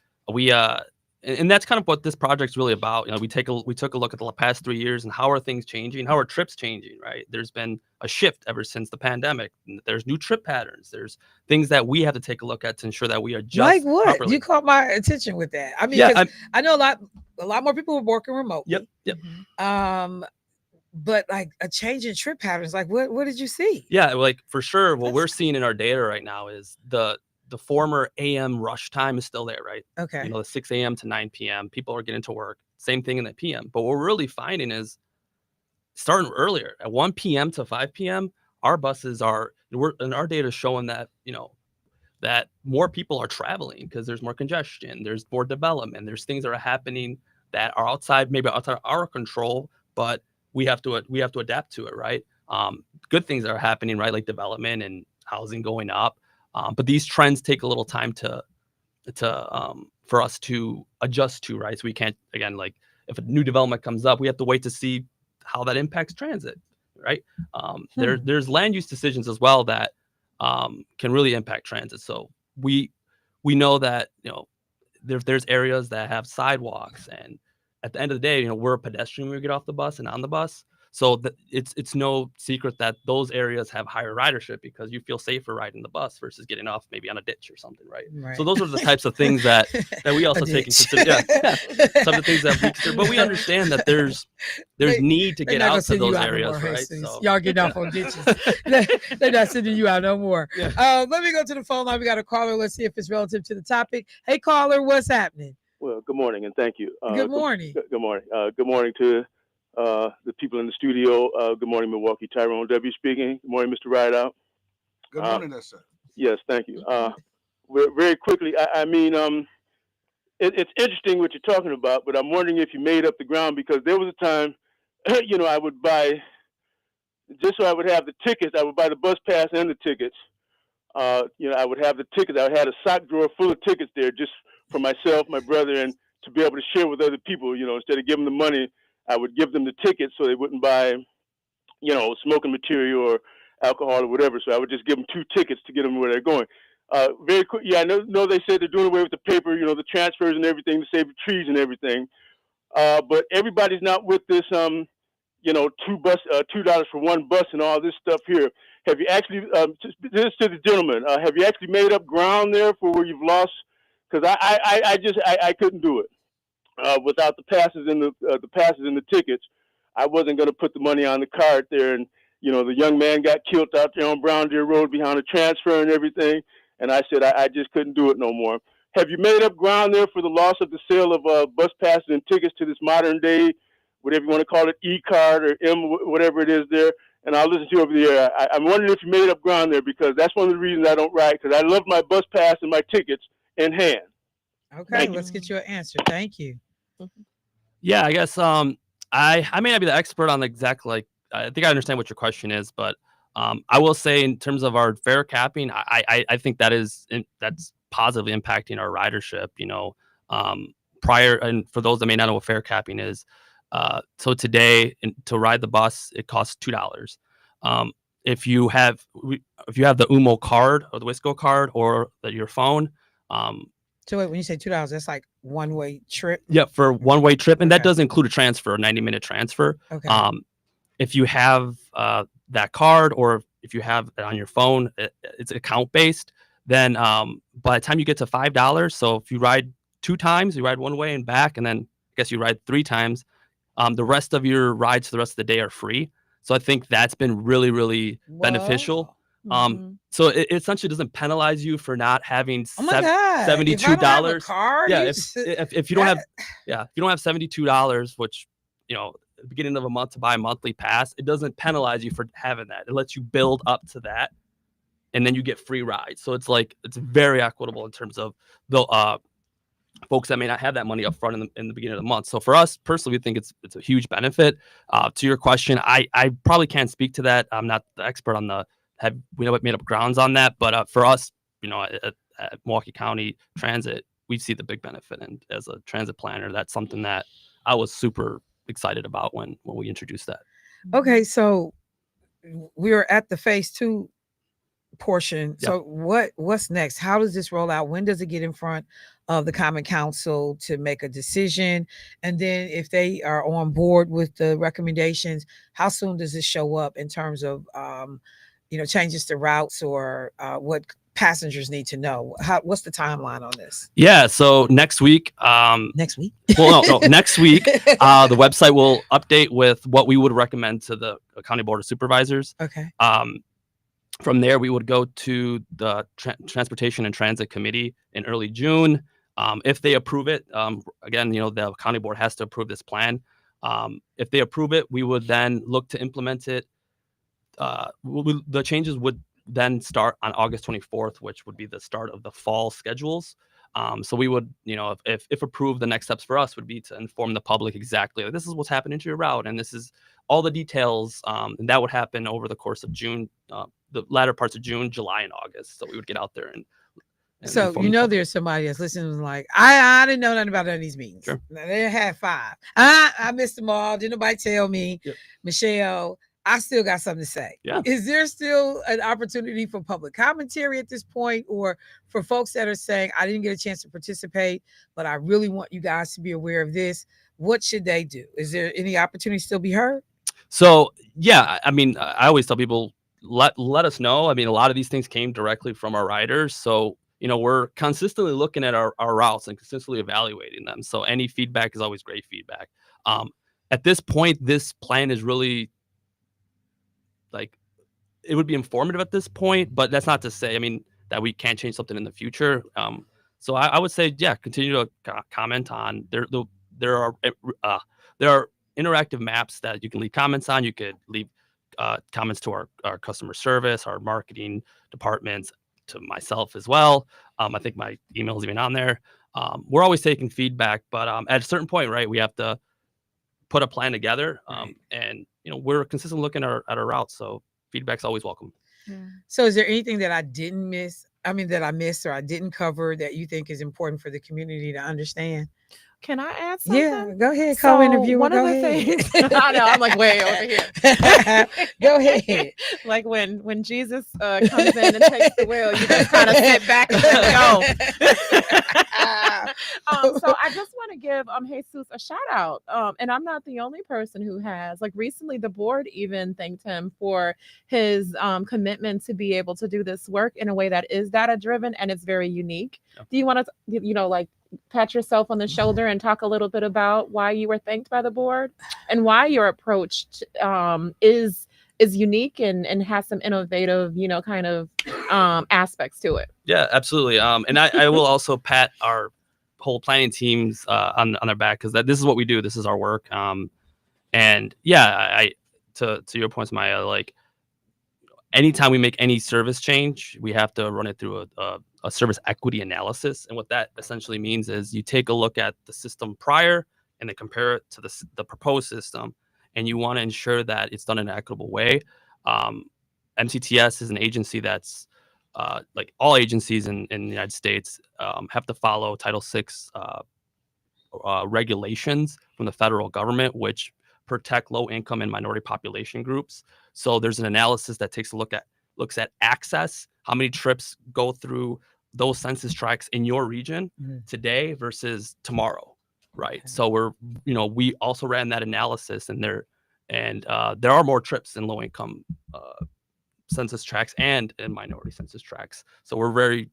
And that's kind of what this project's really about. We took a look at the past 3 years and how are things changing? How are trips changing? Right? There's been a shift ever since the pandemic. There's new trip patterns. There's things that we have to take a look at to ensure that we adjust. Like what? Properly. You caught my attention with that. I mean, I know a lot more people are working remotely. Yep. But like a change in trip patterns, like what did you see? Yeah, like for sure. What we're seeing in our data right now is the former AM rush time is still there, right? Okay. The 6 a.m. to 9 p.m. People are getting to work. Same thing in the PM. But what we're really finding is starting earlier at 1 p.m. to 5 p.m. Our buses and our data is showing that, that more people are traveling because there's more congestion, there's more development, there's things that are happening that are maybe outside our control, but we have to adapt to it, right? Good things are happening, right? Like development and housing going up. But these trends take a little time for us to adjust to, right? So we can't, again, like if a new development comes up, we have to wait to see how that impacts transit, right? There's land use decisions as well that can really impact transit. So we know that there's areas that have sidewalks, and at the end of the day, we're a pedestrian when we get off the bus and on the bus. So it's no secret that those areas have higher ridership because you feel safer riding the bus versus getting off maybe on a ditch or something, right? So those are the types of things that we also take into consideration. Some of the things that we consider, but we understand that there's need to get out to those areas, right? So, y'all get off on ditches. They're not sending you out no more. Let me go to the phone line. We got a caller. Let's see if it's relative to the topic. Hey, caller, what's happening? Well, good morning and thank you. Good morning. Good morning. Good morning to the people in the studio. Good morning, Milwaukee. Tyrone W. speaking. Good morning, Mr. Rideout. Good morning, sir. Yes, thank you. Very quickly, I mean, it's interesting what you're talking about, but I'm wondering if you made up the ground because there was a time, I would buy, just so I would have the tickets, I would buy the bus pass and the tickets. I would have the tickets. I had a sock drawer full of tickets there just for myself, my brother, and to be able to share with other people. Instead of giving them money, I would give them the tickets so they wouldn't buy, smoking material or alcohol or whatever. So I would just give them 2 tickets to get them where they're going. Very quick. Yeah, I know they said they're doing away with the paper, the transfers and everything to save the trees and everything. But everybody's not with this, $2 for one bus and all this stuff here. Have you actually, this to the gentleman, have you actually made up ground there for where you've lost? Because I couldn't do it. Without the passes and the tickets, I wasn't going to put the money on the card there. And, the young man got killed out there on Brown Deer Road behind a transfer and everything. And I said, I just couldn't do it no more. Have you made up ground there for the loss of the sale of bus passes and tickets to this modern day, whatever you want to call it, e-card or whatever it is there? and I'll listen to you over the air. I'm wondering if you made up ground there, because that's one of the reasons I don't ride, because I love my bus pass and my tickets in hand. Okay, let's get you an answer. Thank you. Yeah, I guess I may not be the expert on the exact, like, I think I understand what your question is, but I will say in terms of our fare capping, I think that's positively impacting our ridership. Prior, and for those that may not know what fare capping is, so today to ride the bus it costs $2. If you have the UMO card or the Wisco card or your phone. So wait, when you say $2, that's like one-way trip? Yeah, for one-way trip, and that does include a transfer, a 90-minute transfer. Okay. If you have that card, or if you have it on your phone, it's account-based, then by the time you get to $5, so if you ride 2 times, you ride one way and back, and then I guess you ride 3 times, the rest of your rides for the rest of the day are free. So I think that's been really, really beneficial. So it essentially doesn't penalize you for not having Oh my God. $72. If I don't have a card, Yeah, you if you don't have $72, which at the beginning of a month to buy a monthly pass, it doesn't penalize you for having that. It lets you build up to that, and then you get free rides. So it's very equitable in terms of the folks that may not have that money up front in the beginning of the month. So for us personally, we think it's a huge benefit. To your question, I probably can't speak to that. I'm not the expert on we know what made up grounds on that, but for us, at Milwaukee County Transit, we see the big benefit. And as a transit planner, that's something that I was super excited about when we introduced that. Okay, so we're at the phase 2 portion. Yeah. So what's next? How does this roll out? When does it get in front of the Common Council to make a decision? And then if they are on board with the recommendations, how soon does this show up in terms of changes to routes or what passengers need to know? What's the timeline on this? Yeah, so next week. Next week? Well, no, next week, the website will update with what we would recommend to the County Board of Supervisors. Okay. From there, we would go to the Transportation and Transit Committee in early June. If they approve it, again, the County Board has to approve this plan. If they approve it, we would then look to implement it. The changes would then start on August 24th, which would be the start of the fall schedules. So we would, if approved, the next steps for us would be to inform the public exactly, this is what's happening to your route, and this is all the details. And that would happen over the course of June, the latter parts of June, July, and August. So we would get out there and so there's somebody that's listening like, I didn't know nothing about none of these meetings. Sure. They had 5. I missed them all. Didn't nobody tell me. Yep. Michelle, I still got something to say. Yeah. Is there still an opportunity for public commentary at this point, or for folks that are saying, I didn't get a chance to participate, but I really want you guys to be aware of this? What should they do? Is there any opportunity to still be heard? So, yeah, I mean, I always tell people, let us know. I mean, a lot of these things came directly from our riders. So, we're consistently looking at our routes and consistently evaluating them. So any feedback is always great feedback. At this point, this plan is really it would be informative at this point, but that's not to say, that we can't change something in the future. So I would say, yeah, continue to comment on there are interactive maps that you can leave comments on. You could leave comments to our customer service, our marketing departments, to myself as well. I think my email is even on there. We're always taking feedback, but at a certain point, right, we have to put a plan together. And we're consistently looking at our routes, so feedback's always welcome. So is there anything that I didn't miss? That I missed or I didn't cover that you think is important for the community to understand? Can I add something? Yeah, go ahead. So Co-interviewer, one of the things I know, I'm like way over here. Go ahead. Like when Jesus comes in and takes the wheel, you just kind of sit back and let go. So I just want to give Jesus a shout out. And I'm not the only person who has. Like recently, the board even thanked him for his commitment to be able to do this work in a way that is data driven and it's very unique. Yeah. Do you want to, pat yourself on the shoulder and talk a little bit about why you were thanked by the board and why your approach is unique and has some innovative, aspects to it? Yeah, absolutely. And I will also pat our whole planning teams on their back, because this is what we do. This is our work. And yeah, to your points, Maya, like anytime we make any service change, we have to run it through a service equity analysis. And what that essentially means is you take a look at the system prior and then compare it to the proposed system, and you want to ensure that it's done in an equitable way. MCTS is an agency that's like all agencies in the United States have to follow Title VI regulations from the federal government, which protect low income and minority population groups. So there's an analysis that looks at access, how many trips go through those census tracts in your region today versus tomorrow, right? Okay. So we also ran that analysis, and there are more trips in low income census tracts and in minority census tracts. So we're very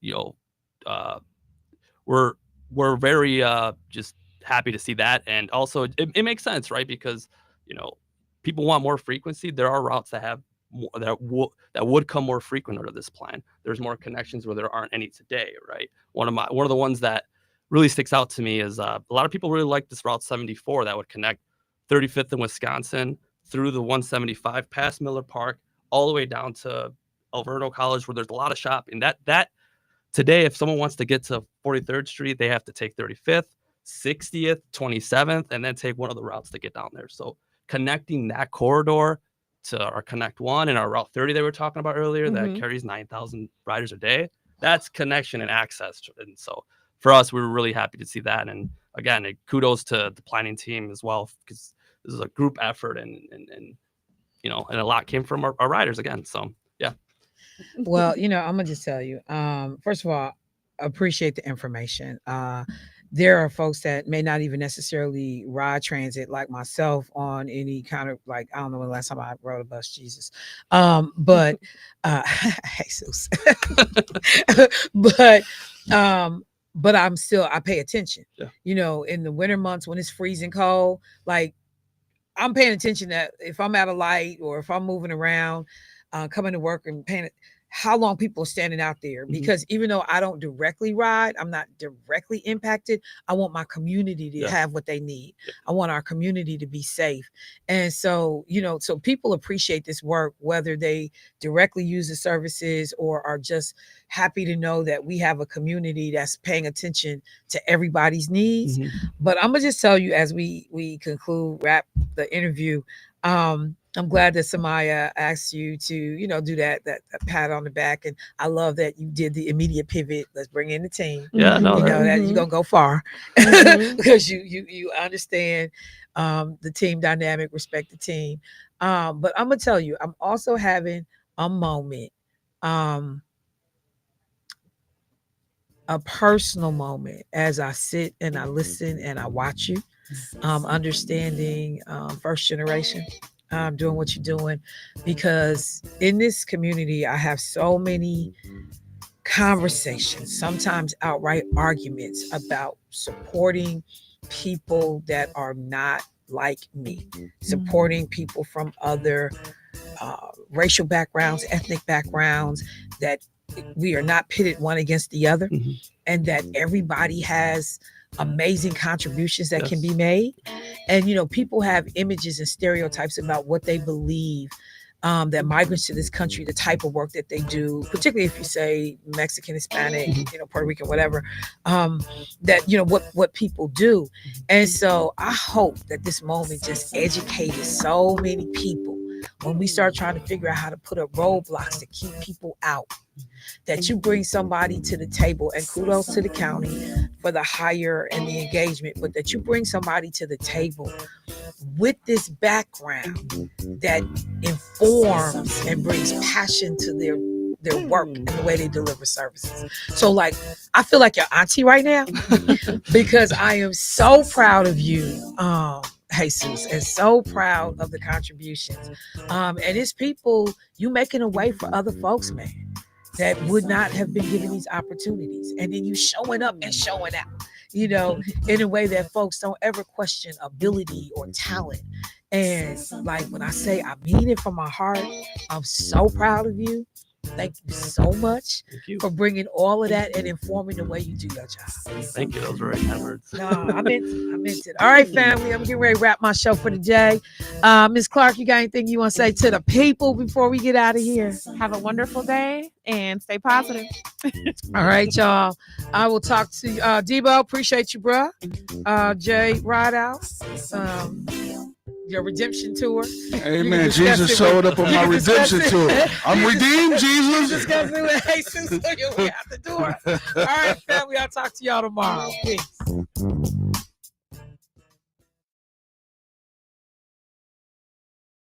we're very just happy to see that. And also it makes sense, right? Because people want more frequency. There are routes that have more, that would come more frequent under this plan. There's more connections where there aren't any today, right? One of the ones that really sticks out to me is a lot of people really like this Route 74 that would connect 35th in Wisconsin through the 175 past Miller Park all the way down to Alverno College, where there's a lot of shopping. That today, if someone wants to get to 43rd Street, they have to take 35th, 60th, 27th, and then take one of the routes to get down there. So connecting that corridor to our Connect One and our Route 30 that we were talking about earlier, that carries 9,000 riders a day, that's connection and access. And so for us, we were really happy to see that. And again, kudos to the planning team as well, because this is a group effort, and a lot came from our riders again. So yeah. Well, I'm gonna just tell you. First of all, appreciate the information. There are folks that may not even necessarily ride transit like myself on any kind of, like, I don't know when the last time I rode a bus, Jesus. But Jesus. but I pay attention. Yeah. In the winter months when it's freezing cold, like I'm paying attention that if I'm at a light or if I'm moving around, coming to work and paying how long people are standing out there, because even though I don't directly ride, I'm not directly impacted. I want my community to have what they need. I want our community to be safe. And so, so people appreciate this work, whether they directly use the services or are just happy to know that we have a community that's paying attention to everybody's needs. But I'm gonna just tell you, as we wrap the interview, I'm glad that Samaya asked you to, do that pat on the back. And I love that you did the immediate pivot. Let's bring in the team. Yeah, no, that you're gonna go far because you understand the team dynamic, respect the team. But I'm gonna tell you, I'm also having a moment, a personal moment as I sit and I listen and I watch you, understanding first generation. Doing what you're doing, because in this community, I have so many conversations, sometimes outright arguments about supporting people that are not like me, supporting people from other racial backgrounds, ethnic backgrounds, that we are not pitted one against the other, and that everybody has amazing contributions that can be made. And people have images and stereotypes about what they believe that migrants to this country, the type of work that they do, particularly if you say Mexican, Hispanic, Puerto Rican, whatever, that what people do. And so I hope that this moment just educated so many people when we start trying to figure out how to put up roadblocks to keep people out, that you bring somebody to the table, and kudos to the county for the hire and the engagement, but that you bring somebody to the table with this background that informs and brings passion to their work and the way they deliver services. So like, I feel like your auntie right now because I am so proud of you, Jesus, and so proud of the contributions. And it's people, you making a way for other folks, man, that would not have been given these opportunities. And then you showing up and showing out, in a way that folks don't ever question ability or talent. And like when I say I mean it from my heart, I'm so proud of you. Thank you so much for bringing all of that and informing the way you do your job. Thank you. Those were very kind words. No, I meant it. All right, family. I'm getting ready to wrap my show for the day. Ms. Clark, you got anything you want to say to the people before we get out of here? Have a wonderful day and stay positive. All right, y'all. I will talk to Debo. Appreciate you, bro. Jay Rideout. Your redemption tour. Amen. Jesus showed up on my redemption tour. I'm redeemed, Jesus. Discuss it with Jesus. So you'll be out the door. All right, family. I'll talk to y'all tomorrow. Peace.